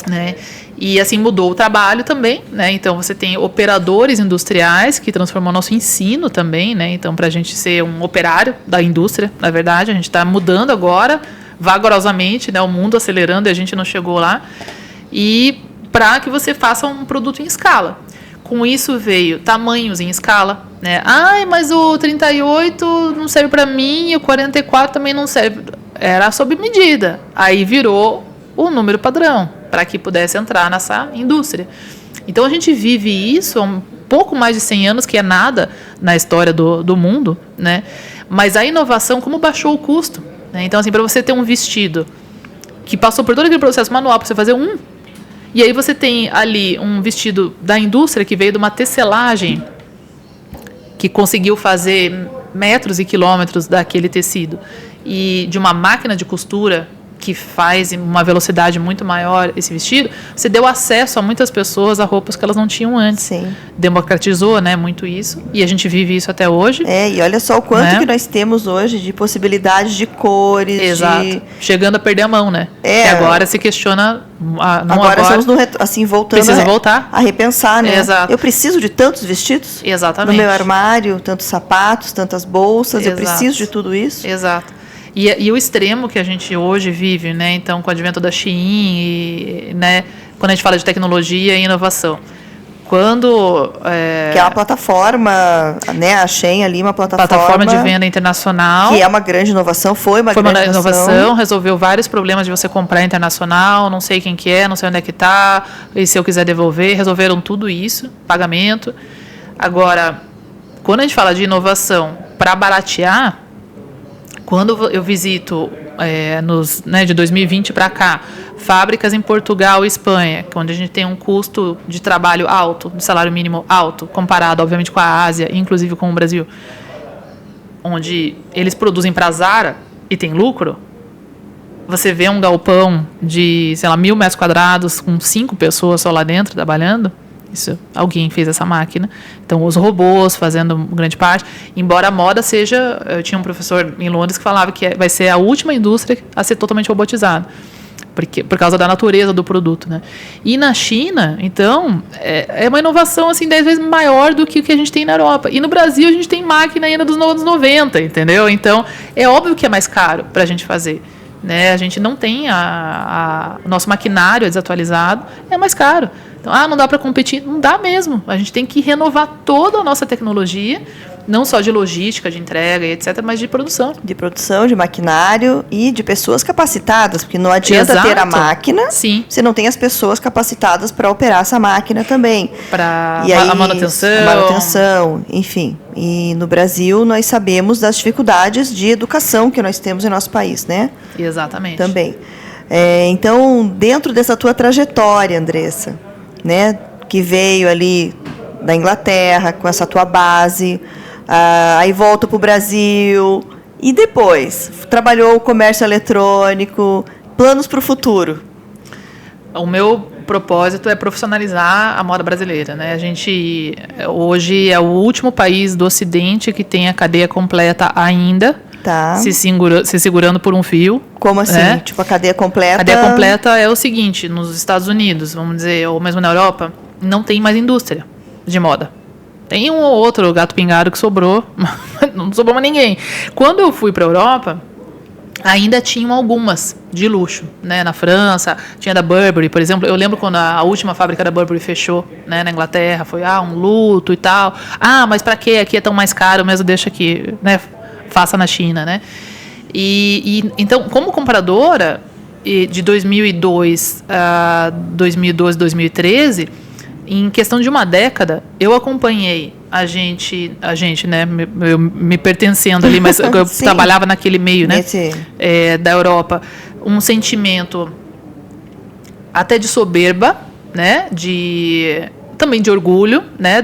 né? E assim mudou o trabalho também, né? Então você tem operadores industriais que transformou o nosso ensino também, né? Então para a gente ser um operário da indústria, na verdade, a gente está mudando agora vagarosamente, né? O mundo acelerando e a gente não chegou lá. E para que você faça um produto em escala. Com isso veio tamanhos em escala, né? Ai, mas o 38 não serve para mim e o 44 também não serve. Era sob medida. Aí virou o número padrão para que pudesse entrar nessa indústria. Então a gente vive isso há um pouco mais de 100 anos, que é nada na história do mundo, né? Mas a inovação, como baixou o custo, né? Então, assim, para você ter um vestido que passou por todo aquele processo manual para você fazer e aí você tem ali um vestido da indústria que veio de uma tecelagem que conseguiu fazer metros e quilômetros daquele tecido e de uma máquina de costura que faz em uma velocidade muito maior esse vestido, você deu acesso a muitas pessoas a roupas que elas não tinham antes. Sim. Democratizou, né, muito isso. E a gente vive isso até hoje. E olha só o quanto que nós temos hoje de possibilidades de cores. Exato. Chegando a perder a mão, né? E agora se questiona... Agora estamos voltando precisa voltar a repensar, né? Exato. Eu preciso de tantos vestidos? Exatamente. No meu armário, tantos sapatos, tantas bolsas. Exato. Eu preciso de tudo isso? Exato. E o extremo que a gente hoje vive, né? Então, com o advento da Shein, né? Quando a gente fala de tecnologia e inovação. Que é uma plataforma, né? A Shein ali, uma plataforma de venda internacional. Que é uma grande inovação, foi uma grande inovação. Resolveu vários problemas de você comprar internacional, não sei quem que é, não sei onde é que está, e se eu quiser devolver, resolveram tudo isso, pagamento. Agora, quando a gente fala de inovação para baratear, quando eu visito, de 2020 para cá, fábricas em Portugal e Espanha, onde a gente tem um custo de trabalho alto, de salário mínimo alto, comparado, obviamente, com a Ásia, inclusive com o Brasil, onde eles produzem para a Zara e tem lucro, você vê um galpão de, 1.000 metros quadrados, com 5 pessoas só lá dentro trabalhando. Isso, alguém fez essa máquina. Então, os robôs fazendo grande parte. Embora a moda seja... Eu tinha um professor em Londres que falava que vai ser a última indústria a ser totalmente robotizada. Por causa da natureza do produto, né? E na China, então, é uma inovação assim, 10 vezes maior do que o que a gente tem na Europa. E no Brasil, a gente tem máquina ainda dos anos 90, entendeu? Então, é óbvio que é mais caro para a gente fazer. Né? A gente não tem o nosso maquinário desatualizado, é mais caro. Então, não dá para competir? Não dá mesmo. A gente tem que renovar toda a nossa tecnologia, não só de logística, de entrega e etc., mas de produção. De produção, de maquinário e de pessoas capacitadas, porque não adianta ter a máquina se não tem as pessoas capacitadas para operar essa máquina também. Para a manutenção, enfim. E no Brasil nós sabemos das dificuldades de educação que nós temos em nosso país, né? Exatamente. Também. Então, dentro dessa tua trajetória, Andressa, né, que veio ali da Inglaterra com essa tua base, aí volta para o Brasil e depois trabalhou o comércio eletrônico, planos para o futuro? O meu propósito é profissionalizar a moda brasileira, né? A gente hoje é o último país do Ocidente que tem a cadeia completa ainda, Tá. se segurando por um fio. Como assim? Né? Tipo, a cadeia completa? A cadeia completa é o seguinte, nos Estados Unidos, vamos dizer, ou mesmo na Europa, não tem mais indústria de moda. Tem um ou outro gato pingado que sobrou, não sobrou mais ninguém. Quando eu fui para a Europa, ainda tinham algumas de luxo, né? Na França, tinha da Burberry, por exemplo. Eu lembro quando a última fábrica da Burberry fechou, né, na Inglaterra, foi um luto e tal. Mas para quê? Aqui é tão mais caro, mesmo deixa que, né, faça na China, né? Então, como compradora, de 2002 a 2012, 2013, em questão de uma década, eu acompanhei a gente, né, eu me pertencendo ali, mas eu trabalhava naquele meio, né, da Europa, um sentimento até de soberba, né, também de orgulho, né,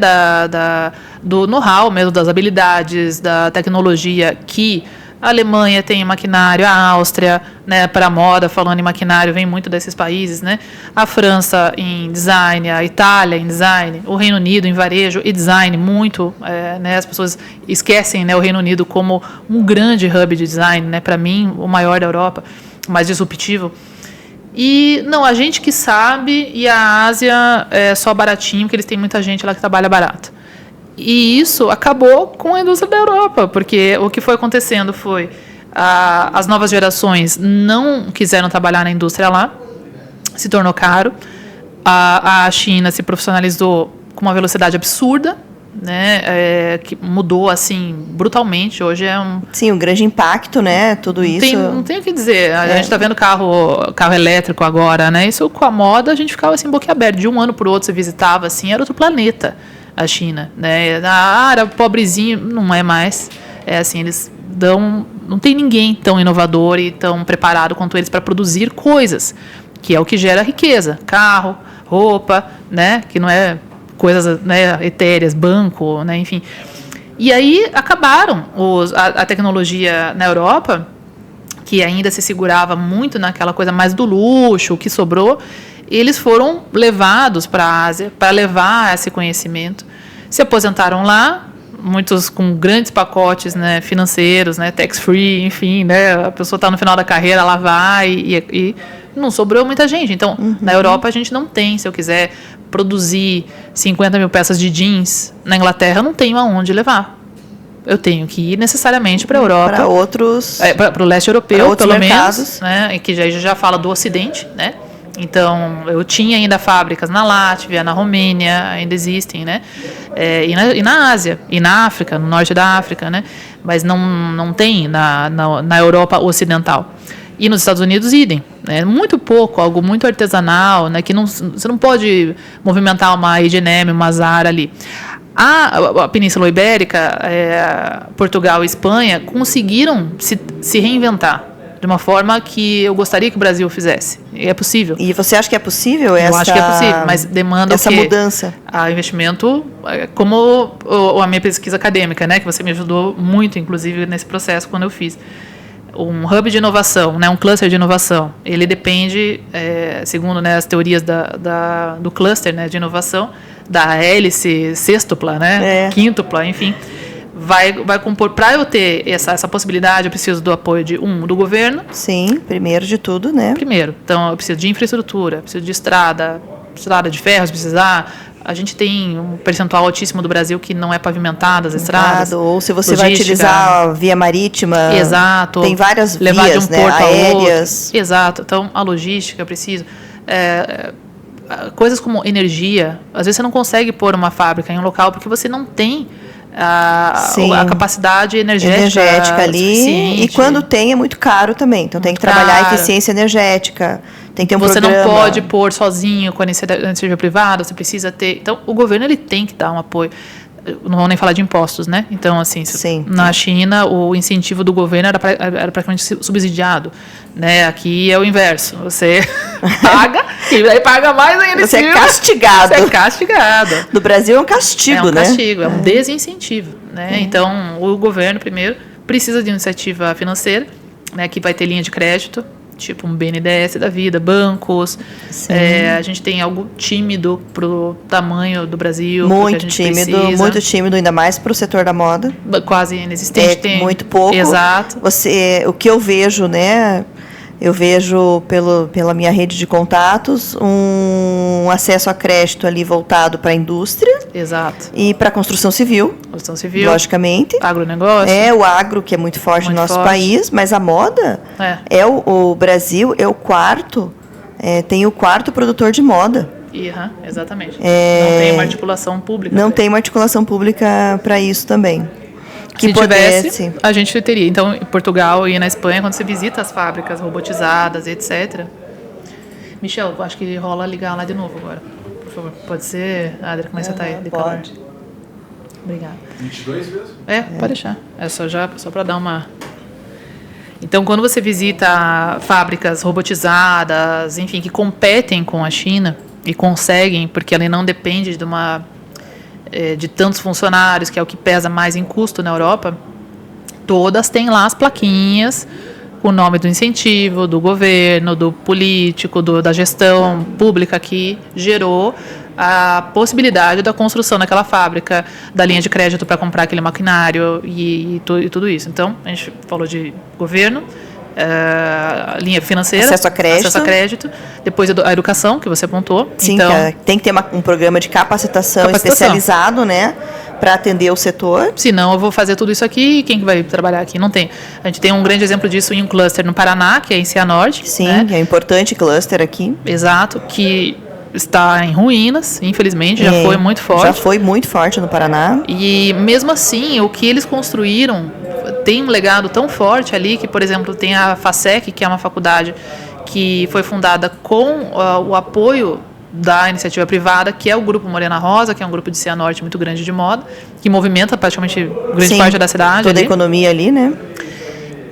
do know-how mesmo, das habilidades, da tecnologia que a Alemanha tem maquinário, a Áustria, né, para moda, falando em maquinário, vem muito desses países, né? A França em design, a Itália em design, o Reino Unido em varejo e design, muito, né? As pessoas esquecem, né, o Reino Unido como um grande hub de design, né? Para mim, o maior da Europa, mais disruptivo. E, não, a gente que sabe, e a Ásia é só baratinho, porque eles têm muita gente lá que trabalha barato. E isso acabou com a indústria da Europa, porque o que foi acontecendo foi as novas gerações não quiseram trabalhar na indústria lá, se tornou caro, a China se profissionalizou com uma velocidade absurda, né, que mudou assim brutalmente. Hoje é Sim, um grande impacto, né, tudo isso. Não tem o que dizer. A gente está vendo carro elétrico agora, né? Isso com a moda a gente ficava assim boquiaberto. De um ano para o outro você visitava assim, era outro planeta. A China, né? Era pobrezinho, não é mais. É assim, eles não tem ninguém tão inovador e tão preparado quanto eles para produzir coisas, que é o que gera riqueza, carro, roupa, né? Que não é coisas, né, etéreas, banco, né? Enfim. E aí acabaram a tecnologia na Europa, que ainda se segurava muito naquela coisa mais do luxo, o que sobrou. Eles foram levados para a Ásia para levar esse conhecimento. Se aposentaram lá, muitos com grandes pacotes, né, financeiros, né, tax-free, enfim, né, a pessoa está no final da carreira, ela vai e não sobrou muita gente. Então, na Europa a gente não tem. Se eu quiser produzir 50 mil peças de jeans, na Inglaterra eu não tenho aonde levar. Eu tenho que ir necessariamente para a Europa. Para outros... para o leste europeu, pelo mercados. menos, né, que já fala do Ocidente, né? Então, eu tinha ainda fábricas na Látvia, na Romênia, ainda existem, né? E na Ásia, e na África, no norte da África, né? Mas não tem na Europa Ocidental. E nos Estados Unidos, idem. Né? Muito pouco, algo muito artesanal, né? Que você não pode movimentar uma H&M, uma Zara ali. A Península Ibérica, Portugal e Espanha conseguiram se reinventar de uma forma que eu gostaria que o Brasil fizesse. E é possível. E você acha que é possível Eu acho que é possível, mas demanda essa mudança? A investimento, como a minha pesquisa acadêmica, né, que você me ajudou muito, inclusive, nesse processo quando eu fiz. Um hub de inovação, né, um cluster de inovação, ele depende, segundo, né, as teorias do cluster, né, de inovação, da hélice sextupla, né, quíntupla, enfim, vai compor. Para eu ter essa possibilidade, eu preciso do apoio do governo. Sim, primeiro de tudo, né? Primeiro. Então, eu preciso de infraestrutura, preciso de estrada de ferro, se precisar. A gente tem um percentual altíssimo do Brasil que não é pavimentado, as estradas. Ou se você vai utilizar a via marítima. Exato. Tem várias levar vias, de um porto aéreas. A outro. Exato. Então, a logística, eu preciso. Coisas como energia. Às vezes você não consegue pôr uma fábrica em um local porque você não tem a capacidade energética ali. E quando tem, é muito caro também. Então, tem que trabalhar a eficiência energética. Tem que ter um programa. Você não pode pôr sozinho com a iniciativa privada, você precisa ter. Então, o governo ele tem que dar um apoio. Não vamos nem falar de impostos, né? Então, assim, na China, o incentivo do governo era praticamente subsidiado. Né? Aqui é o inverso. Você paga e aí paga mais ainda. Você é castigado. Você é castigado. No Brasil é um castigo, né? É um castigo, é um desincentivo. Né? Então, o governo, primeiro, precisa de iniciativa financeira, né, que vai ter linha de crédito, tipo um BNDES da vida, bancos. A gente tem algo tímido pro tamanho do Brasil. Muito tímido, ainda mais para o setor da moda. Quase inexistente. Tem muito pouco. Exato. O que eu vejo, né? Eu vejo pela minha rede de contatos um acesso a crédito ali voltado para a indústria. Exato. E para a construção civil. Construção civil. Logicamente. Agronegócio. O agro, que é muito forte no nosso país, mas a moda o Brasil é o quarto, tem o quarto produtor de moda. Exatamente. Não tem uma articulação pública. Não tem uma articulação pública para isso também. Se tivesse, a gente teria. Então, em Portugal e na Espanha, quando você visita as fábricas robotizadas, etc. Michel, acho que rola ligar lá de novo agora. Por favor. Pode ser, Adri, como é que você está aí? Pode. Obrigada. 22 mesmo? Pode deixar. É só para dar uma... Então, quando você visita fábricas robotizadas, enfim, que competem com a China e conseguem, porque ela não depende de tantos funcionários, que é o que pesa mais em custo na Europa, todas têm lá as plaquinhas, o nome do incentivo, do governo, do político, da gestão pública que gerou a possibilidade da construção daquela fábrica, da linha de crédito para comprar aquele maquinário e tudo isso. Então, a gente falou de governo, linha financeira, acesso a crédito, depois a educação, que você apontou. Sim, então, tem que ter um programa de capacitação especializado, né, para atender o setor. Senão eu vou fazer tudo isso aqui e quem que vai trabalhar aqui? Não tem. A gente tem um grande exemplo disso em um cluster no Paraná, que é em Cianorte. Sim, né? É um importante cluster aqui. Exato, que está em ruínas, infelizmente, já foi muito forte. Já foi muito forte no Paraná. E mesmo assim, o que eles construíram tem um legado tão forte ali que, por exemplo, tem a FASEC, que é uma faculdade que foi fundada com o apoio da iniciativa privada, que é o Grupo Morena Rosa, que é um grupo de Cianorte muito grande de moda, que movimenta praticamente grande parte da cidade. Toda a economia ali, né?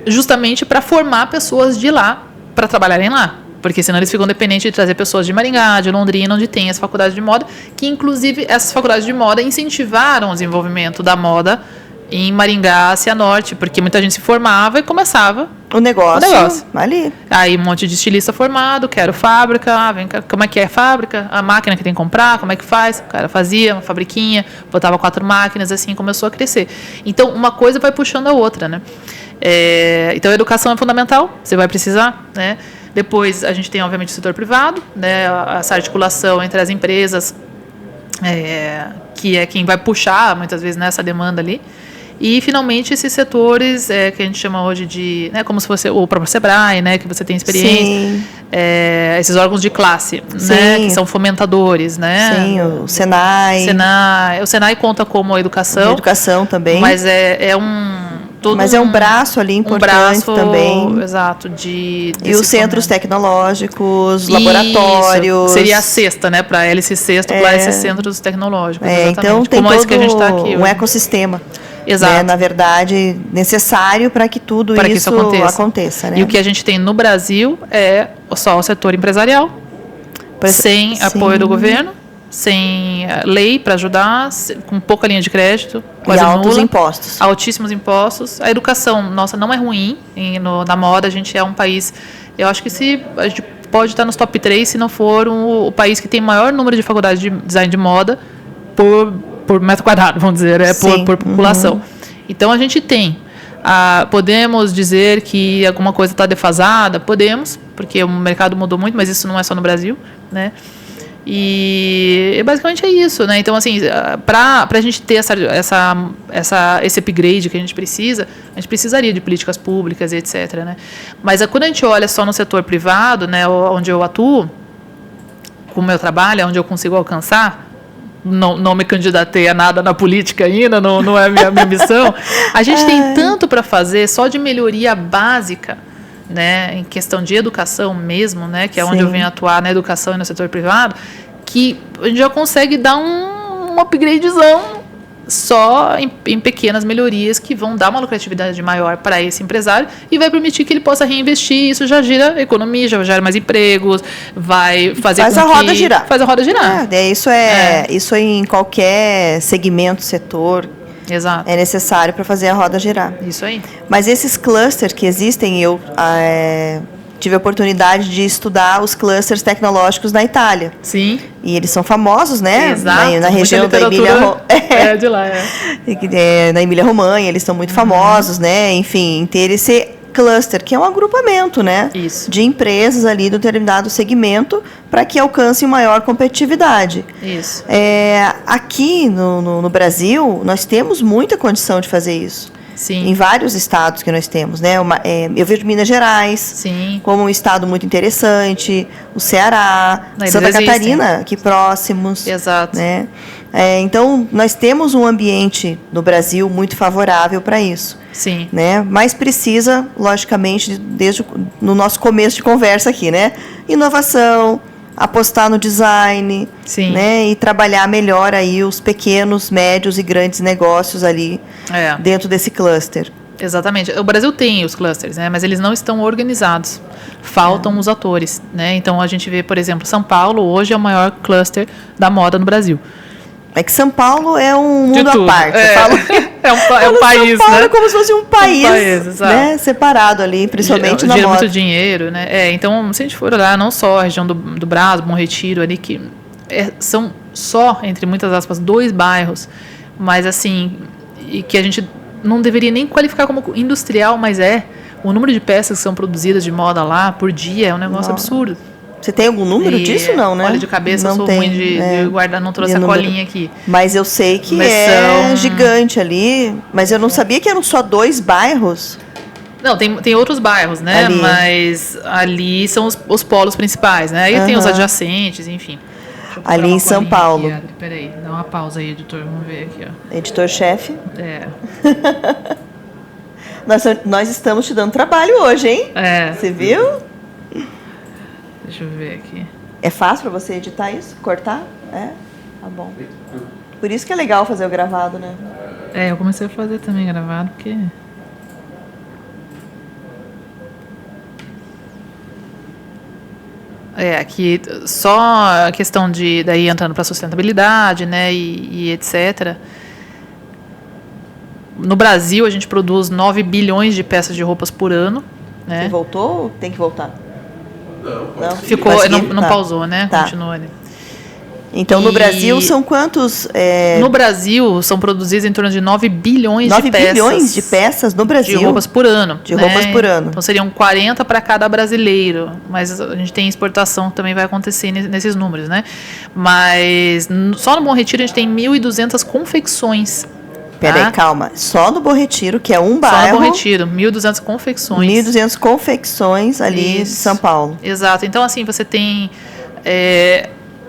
Justamente para formar pessoas de lá para trabalharem lá. Porque senão eles ficam dependentes de trazer pessoas de Maringá, de Londrina, onde tem as faculdades de moda, que inclusive essas faculdades de moda incentivaram o desenvolvimento da moda em Maringá, Cianorte, porque muita gente se formava e começava o negócio ali. Aí um monte de estilista formado, quero fábrica, vem cá, como é que é a fábrica? A máquina que tem que comprar, como é que faz? O cara fazia uma fabriquinha, botava 4 máquinas, assim começou a crescer. Então, uma coisa vai puxando a outra, né? Então, a educação é fundamental, você vai precisar, né? Depois, a gente tem, obviamente, o setor privado, né? Essa articulação entre as empresas, que é quem vai puxar, muitas vezes, nessa demanda ali. E, finalmente, esses setores que a gente chama hoje de... Né, como se fosse o próprio Sebrae, né, que você tem experiência. Esses órgãos de classe, né, que são fomentadores. Né? Sim, o Senai. O Senai conta como educação. Educação também. Mas é um braço ali importante também. Exato. E os centros tecnológicos, laboratórios. Seria a cesta, né? Para hélice sexta, para esses centros tecnológicos. Então tem como todo esse que a gente tá aqui, um ecossistema. Exato. Né, na verdade, necessário para que tudo isso aconteça. Né? E o que a gente tem no Brasil é só o setor empresarial, sem apoio do governo, sem lei para ajudar, com pouca linha de crédito, quase altos impostos. Altíssimos impostos. A educação, nossa, não é ruim. Na moda, a gente é um país... Eu acho que a gente pode estar nos top 3, se não for o país que tem maior número de faculdades de design de moda por metro quadrado, vamos dizer, por população. Então, a gente tem. Podemos dizer que alguma coisa está defasada? Podemos, porque o mercado mudou muito, mas isso não é só no Brasil, né? E basicamente é isso, né? Então, assim, para a gente ter esse upgrade que a gente precisaria de políticas públicas e etc, né? Mas quando a gente olha só no setor privado, né, onde eu atuo, com o meu trabalho, onde eu consigo alcançar, não me candidatei a nada na política ainda, não é a minha missão. A gente tem tanto para fazer só de melhoria básica, né, em questão de educação mesmo, né, que é onde eu venho atuar na educação e no setor privado, que a gente já consegue dar um upgradezão só em pequenas melhorias que vão dar uma lucratividade maior para esse empresário e vai permitir que ele possa reinvestir. Isso já gira economia, já gera mais empregos, vai fazer Faz a roda girar. Isso em qualquer segmento, setor. Exato. É necessário para fazer a roda girar. Isso aí. Mas esses clusters que existem, tive a oportunidade de estudar os clusters tecnológicos na Itália. Sim. E eles são famosos, né? Exato. Na região da Emília-Romanha. De lá, Na Emília-Romanha, eles são muito famosos, né? Enfim, em ter esse cluster, que é um agrupamento, né? Isso. De empresas ali do determinado segmento para que alcancem maior competitividade. Isso. Aqui no Brasil, nós temos muita condição de fazer isso. Sim. Em vários estados que nós temos, né? Eu vejo Minas Gerais Sim. como um estado muito interessante, o Ceará, Santa Catarina, aqui próximos. Exato. Né? Então, nós temos um ambiente no Brasil muito favorável para isso. Sim. Né? Mas precisa, logicamente, desde no nosso começo de conversa aqui, né? Inovação, apostar no design, sim, né? E trabalhar melhor aí os pequenos, médios e grandes negócios ali dentro desse cluster. Exatamente. O Brasil tem os clusters, né? Mas eles não estão organizados. Faltam os atores, né? Então, a gente vê, por exemplo, São Paulo hoje é o maior cluster da moda no Brasil. É que São Paulo é um mundo à parte. É um país, São Paulo né? É como se fosse um país né? separado ali, principalmente na moda. Gira muito dinheiro, né? Então, se a gente for olhar, não só a região do Brás, Bom Retiro, ali, que são só, entre muitas aspas, 2 bairros, mas assim, e que a gente não deveria nem qualificar como industrial, mas o número de peças que são produzidas de moda lá por dia é um negócio absurdo. Você tem algum número disso? Não, né? Olha, de cabeça, eu sou ruim de guardar, não trouxe a colinha aqui. Mas eu sei que gigante ali, mas eu não sabia que eram só 2 bairros. Não, tem outros bairros, né? Mas ali são os polos principais, né? Aí tem os adjacentes, enfim. Ali em São Paulo. Aqui, peraí, dá uma pausa aí, editor, vamos ver aqui, ó. Editor-chefe. Nós estamos te dando trabalho hoje, hein? Você viu? Deixa eu ver aqui. É fácil para você editar isso? Cortar? Tá bom. Por isso que é legal fazer o gravado, né? Eu comecei a fazer também gravado, porque... Aqui só a questão de daí entrando para sustentabilidade, né, e etc. No Brasil a gente produz 9 bilhões de peças de roupas por ano, né? Você voltou ou tem que voltar? Não. Ficou, não pausou, né? Tá. Continua ali. Então, no Brasil, são quantos... No Brasil, são produzidos em torno de 9 bilhões de peças. 9 bilhões de peças no Brasil? De roupas por ano. De roupas por ano. Então, seriam 40 para cada brasileiro. Mas a gente tem exportação que também vai acontecer nesses números, né? Mas só no Bom Retiro a gente tem 1.200 confecções. Peraí, calma. Só no Bom Retiro, que é um bairro... Só no Bom Retiro, 1.200 confecções. 1.200 confecções ali em São Paulo. Exato. Então, assim, você tem...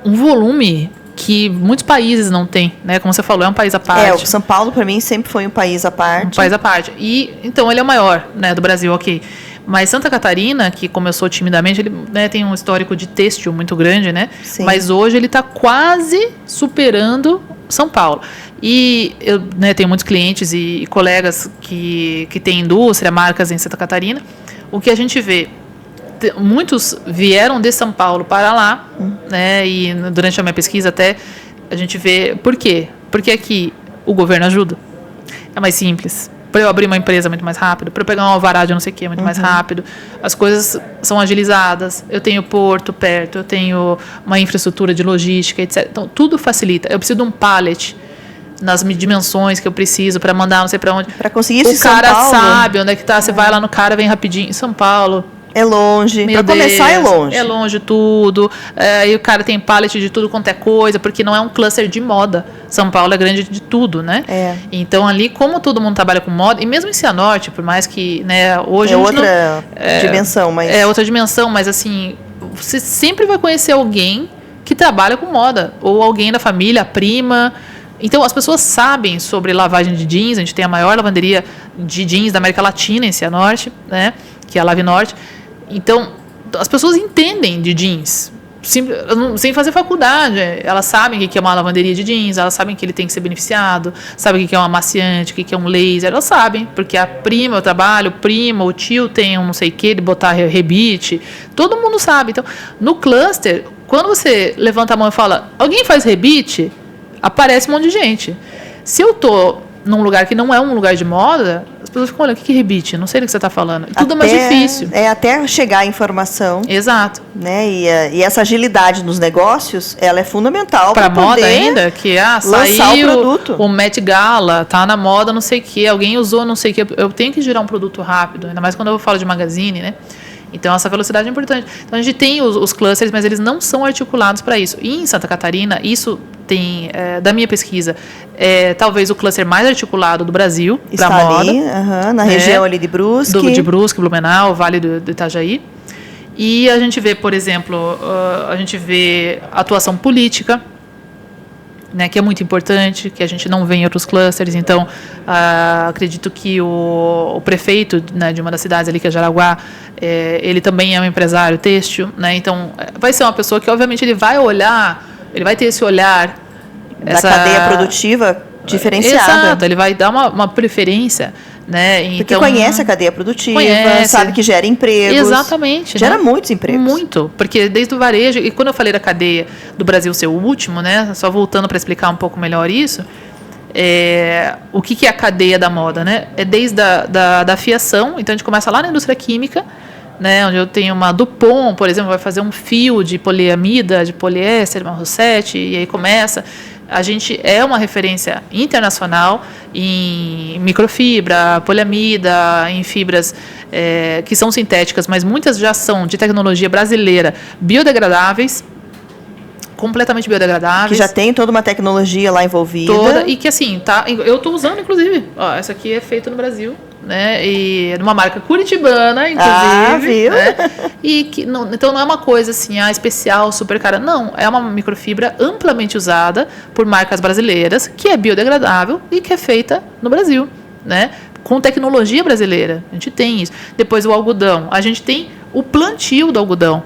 um volume que muitos países não têm, né? Como você falou, é um país à parte. O São Paulo, para mim, sempre foi um país à parte. Um país à parte. E, então, ele é o maior, né, do Brasil, ok. Mas Santa Catarina, que começou timidamente, ele, né, tem um histórico de têxtil muito grande, né? Sim. Mas hoje ele está quase superando São Paulo. E eu, né, tenho muitos clientes e colegas que têm indústria, marcas em Santa Catarina. O que a gente vê... Muitos vieram de São Paulo para lá, né? E durante a minha pesquisa até a gente vê por quê? Porque aqui o governo ajuda, é mais simples. Para eu abrir uma empresa é muito mais rápido, para eu pegar um alvará de não sei o que é muito mais rápido. As coisas são agilizadas. Eu tenho porto perto, eu tenho uma infraestrutura de logística, etc. Então tudo facilita. Eu preciso de um pallet nas dimensões que eu preciso para mandar não sei para onde. Para conseguir isso, o cara sabe onde é que tá. Você vai lá no cara, vem rapidinho. Em São Paulo. É longe. Para começar, é longe. É longe tudo. E o cara tem pallet de tudo quanto é coisa, porque não é um cluster de moda. São Paulo é grande de tudo, né? Então, ali, como todo mundo trabalha com moda, e mesmo em Cianorte, por mais que, né, hoje... outra dimensão, mas... É outra dimensão, mas assim, você sempre vai conhecer alguém que trabalha com moda. Ou alguém da família, a prima... Então, as pessoas sabem sobre lavagem de jeans. A gente tem a maior lavanderia de jeans da América Latina, em Cianorte, né? Que é a Lave Norte. Então, as pessoas entendem de jeans, sem fazer faculdade. Elas sabem o que é uma lavanderia de jeans, elas sabem que ele tem que ser beneficiado, sabem o que é um amaciante, o que é um laser, elas sabem, porque a prima, eu trabalho, o tio tem um não sei o que, de botar rebite, todo mundo sabe. Então, no cluster, quando você levanta a mão e fala, alguém faz rebite, aparece um monte de gente. Se eu estou num lugar que não é um lugar de moda, as pessoas ficam olhando, o que é rebite? Não sei do que você está falando. Tudo é mais difícil. Até chegar a informação. Exato. Né? E essa agilidade nos negócios, ela é fundamental para moda poder ainda, que saiu o produto. O Met Gala, tá na moda, não sei o que, alguém usou não sei o que, eu tenho que girar um produto rápido, ainda mais quando eu falo de magazine, né? Então, essa velocidade é importante. Então, a gente tem os clusters, mas eles não são articulados para isso. E em Santa Catarina, isso tem, da minha pesquisa, talvez o cluster mais articulado do Brasil para moda. Ali, na região ali de Brusque. De Brusque, Blumenau, Vale do Itajaí. E a gente vê, por exemplo, atuação política, né, que é muito importante, que a gente não vê em outros clusters. Então, acredito que o prefeito, né, de uma das cidades ali, que é Jaraguá, ele também é um empresário têxtil, né, então vai ser uma pessoa que, obviamente, ele vai ter esse olhar da cadeia produtiva diferenciada. Exato, ele vai dar uma preferência, né? Porque então, conhece a cadeia produtiva, sabe que gera empregos. Exatamente. Gera muitos empregos. Muito, porque desde o varejo, e quando eu falei da cadeia do Brasil ser o último, né? Só voltando para explicar um pouco melhor isso, o que é a cadeia da moda, né? É desde da fiação, então a gente começa lá na indústria química, né, onde eu tenho uma Dupont, por exemplo, vai fazer um fio de poliamida, de poliéster, uma rosete, e aí começa. A gente é uma referência internacional em microfibra, poliamida, em fibras que são sintéticas, mas muitas já são de tecnologia brasileira, biodegradáveis, completamente biodegradáveis. Que já tem toda uma tecnologia lá envolvida. E que assim, eu estou usando, inclusive. Ó, essa aqui é feita no Brasil, né? E é de uma marca curitibana, inclusive. Viu? Né? E que então não é uma coisa assim, especial, super cara. Não, é uma microfibra amplamente usada por marcas brasileiras, que é biodegradável e que é feita no Brasil, né? Com tecnologia brasileira. A gente tem isso. Depois o algodão. A gente tem o plantio do algodão.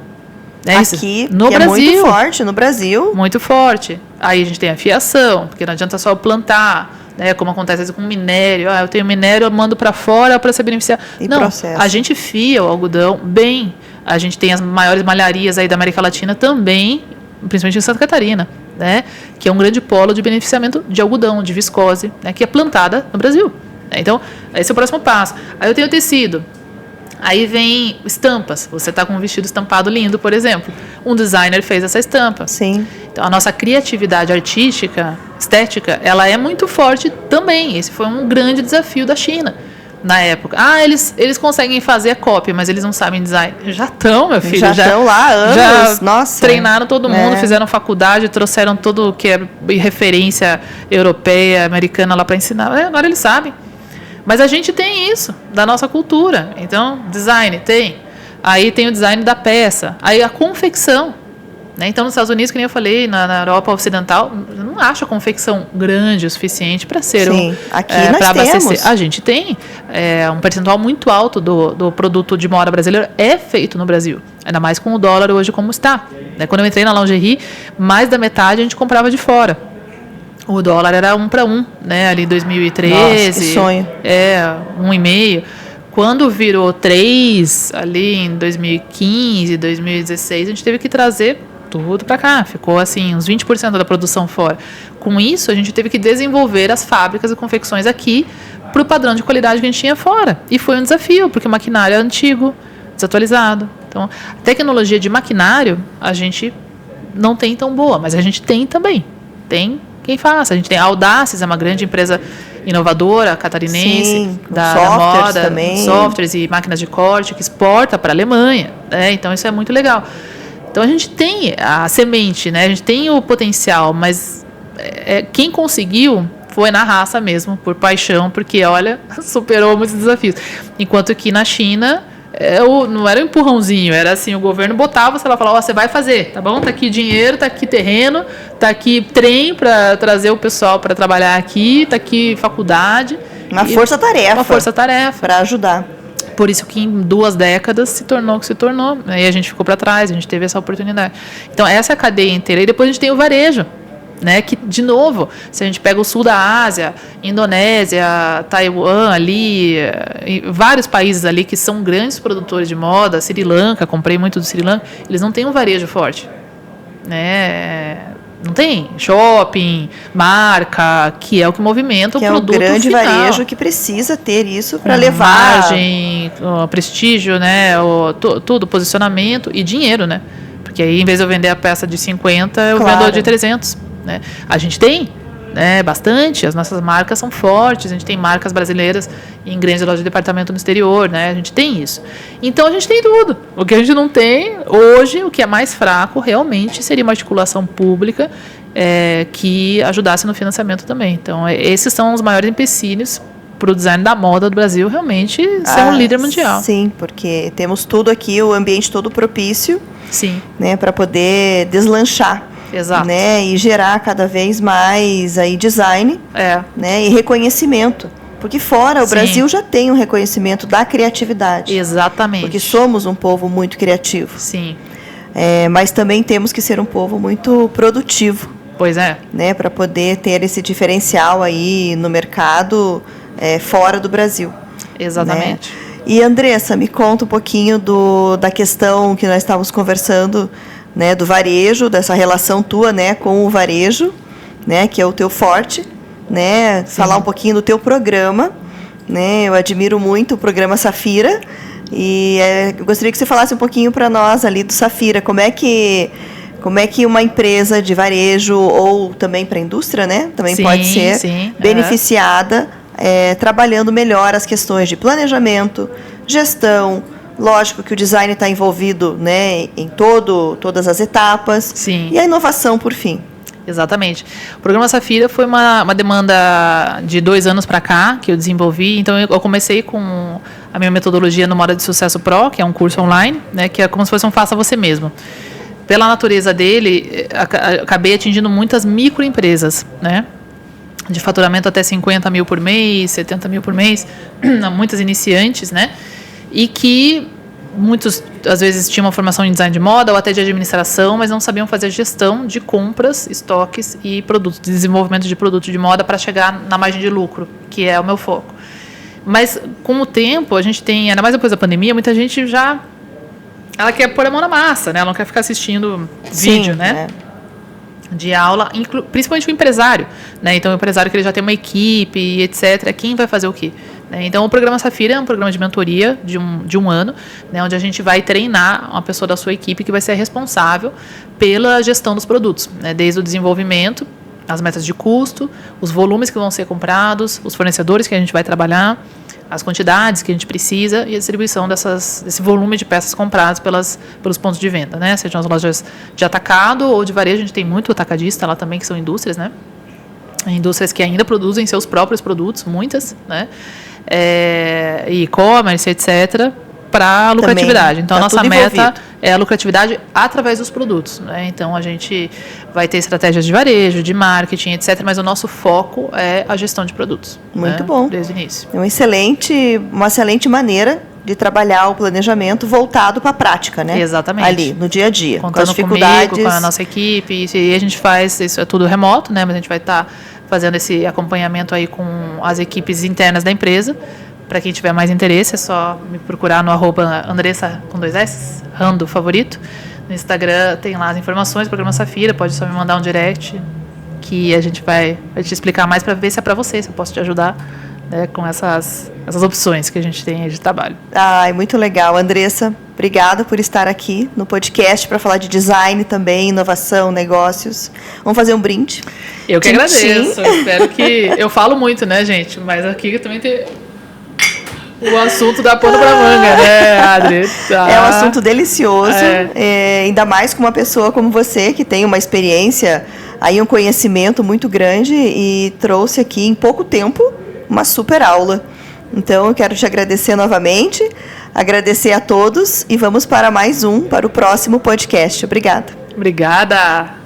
Aqui, no que Brasil, é muito forte no Brasil. Muito forte. Aí a gente tem a fiação, porque não adianta só plantar, né, como acontece às vezes com minério. Eu tenho minério, eu mando para fora para se beneficiar. Não, processo. A gente fia o algodão bem. A gente tem as maiores malharias aí da América Latina também, principalmente em Santa Catarina, né, que é um grande polo de beneficiamento de algodão, de viscose, né, que é plantada no Brasil. Então, esse é o próximo passo. Aí eu tenho o tecido. Aí vem estampas. Você está com um vestido estampado lindo, por exemplo. Um designer fez essa estampa. Sim. Então, a nossa criatividade artística, estética, ela é muito forte também. Esse foi um grande desafio da China na época. Eles conseguem fazer a cópia, mas eles não sabem design. Já estão, meu filho. Já estão lá há anos. Nossa. Treinaram todo mundo, fizeram faculdade, trouxeram tudo o que é referência europeia, americana lá para ensinar. Agora eles sabem. Mas a gente tem isso, da nossa cultura. Então, design tem. Aí tem o design da peça. Aí a confecção. Né? Então, nos Estados Unidos, que nem eu falei, na Europa Ocidental, eu não acho a confecção grande o suficiente para ser aqui nós temos. A gente tem um percentual muito alto do produto de moda brasileiro é feito no Brasil. Ainda mais com o dólar hoje como está. Né? Quando eu entrei na lingerie, mais da metade a gente comprava de fora. O dólar era 1 para 1, né? Ali em 2013. Nossa, que sonho. 1,5. Quando virou 3, ali em 2015, 2016, a gente teve que trazer tudo para cá. Ficou assim, uns 20% da produção fora. Com isso, a gente teve que desenvolver as fábricas e confecções aqui para o padrão de qualidade que a gente tinha fora. E foi um desafio, porque o maquinário é antigo, desatualizado. Então, a tecnologia de maquinário, a gente não tem tão boa, mas a gente tem também. Tem quem faça. A gente tem a Audaces, é uma grande empresa inovadora, catarinense, da moda, também. Softwares e máquinas de corte, que exporta para a Alemanha. Né? Então, isso é muito legal. Então, a gente tem a semente, né? A gente tem o potencial, mas quem conseguiu foi na raça mesmo, por paixão, porque, olha, superou muitos desafios. Enquanto que na China... não era um empurrãozinho, era assim, o governo botava, sei lá, falava, você vai fazer, tá bom? Tá aqui dinheiro, tá aqui terreno, tá aqui trem para trazer o pessoal para trabalhar aqui, tá aqui faculdade. Uma força-tarefa. Uma força-tarefa. Para ajudar. Por isso que em 2 décadas se tornou o que se tornou. Aí a gente ficou para trás, a gente teve essa oportunidade. Então, essa é a cadeia inteira. E depois a gente tem o varejo. Né, que, de novo, se a gente pega o sul da Ásia, Indonésia, Taiwan, ali, vários países ali que são grandes produtores de moda, Sri Lanka, comprei muito do Sri Lanka, eles não têm um varejo forte. Né? Não tem shopping, marca, que é o que movimenta o produto final. Que é o grande varejo que precisa ter isso para levar... Margem, prestígio, né? Tudo, posicionamento e dinheiro, né? Porque aí, em vez de eu vender a peça de 50, eu vendo de 300. Né? A gente tem, né, bastante, as nossas marcas são fortes, a gente tem marcas brasileiras em grandes lojas de departamento no exterior, né? A gente tem isso. Então, a gente tem tudo. O que a gente não tem, hoje, o que é mais fraco, realmente, seria uma articulação pública que ajudasse no financiamento também. Então, esses são os maiores empecilhos para o design da moda do Brasil realmente ser um líder mundial. Sim, porque temos tudo aqui, o ambiente todo propício, sim, né, para poder deslanchar. Exato. Né, e gerar cada vez mais aí design, né, e reconhecimento. Porque fora, o Brasil já tem um reconhecimento da criatividade. Exatamente. Porque somos um povo muito criativo. Sim. Mas também temos que ser um povo muito produtivo. Pois é. Né, para poder ter esse diferencial aí no mercado fora do Brasil. Exatamente. Né? E, Andressa, me conta um pouquinho da questão que nós estávamos conversando, né, do varejo, dessa relação tua, né, com o varejo, né, que é o teu forte, né, falar um pouquinho do teu programa, né, eu admiro muito o programa Safira e eu gostaria que você falasse um pouquinho para nós ali do Safira, como é que uma empresa de varejo ou também para a indústria, né, também pode ser beneficiada trabalhando melhor as questões de planejamento, gestão. Lógico que o design está envolvido, né, em todas as etapas. Sim. E a inovação, por fim. Exatamente. O programa Safira foi uma demanda de 2 anos para cá que eu desenvolvi. Então, eu comecei com a minha metodologia no Moda de Sucesso Pro, que é um curso online, né, que é como se fosse um faça você mesmo. Pela natureza dele, acabei atingindo muitas microempresas, né, de faturamento até 50 mil por mês, 70 mil por mês, muitas iniciantes, né? E que muitos, às vezes, tinham uma formação em design de moda ou até de administração, mas não sabiam fazer gestão de compras, estoques e produtos, desenvolvimento de produtos de moda para chegar na margem de lucro, que é o meu foco. Mas, com o tempo, a gente tem, ainda mais depois da pandemia, muita gente ela quer pôr a mão na massa, né? Ela não quer ficar assistindo vídeo, né? De aula, principalmente o empresário, né? Então, o empresário que ele já tem uma equipe, etc. Quem vai fazer o quê? Então, o programa Safira é um programa de mentoria de um ano, né, onde a gente vai treinar uma pessoa da sua equipe que vai ser responsável pela gestão dos produtos, né, desde o desenvolvimento, as metas de custo, os volumes que vão ser comprados, os fornecedores que a gente vai trabalhar, as quantidades que a gente precisa e a distribuição desse volume de peças compradas pelos pontos de venda, né, sejam as lojas de atacado ou de varejo. A gente tem muito atacadista lá também, que são indústrias, né, indústrias que ainda produzem seus próprios produtos, muitas, né, e-commerce, etc., para a lucratividade. Então, a nossa meta é a lucratividade através dos produtos, né? Então, a gente vai ter estratégias de varejo, de marketing, etc., mas o nosso foco é a gestão de produtos. Muito bom. Desde o início. É uma excelente maneira de trabalhar o planejamento voltado para a prática, né? Exatamente. Ali, no dia a dia. Contando com as dificuldades. Comigo, com a nossa equipe. E a gente faz, isso é tudo remoto, né? Mas a gente vai estar fazendo esse acompanhamento aí com as equipes internas da empresa. Para quem tiver mais interesse, é só me procurar no @Andressa com 2 S, Rando Favorito. No Instagram tem lá as informações do programa Safira, pode só me mandar um direct que a gente vai te explicar mais para ver se é para você, se eu posso te ajudar, né, com essas opções que a gente tem aí de trabalho. Muito legal, Andressa. Obrigada por estar aqui no podcast para falar de design também, inovação, negócios. Vamos fazer um brinde. Eu que agradeço. Eu espero que... Eu falo muito, né, gente? Mas aqui também tem... O assunto da pano pra manga, né, Adri? Tá. É um assunto delicioso, ainda mais com uma pessoa como você, que tem uma experiência, aí um conhecimento muito grande e trouxe aqui em pouco tempo uma super aula. Então, eu quero te agradecer novamente, agradecer a todos e vamos para o próximo podcast. Obrigada. Obrigada.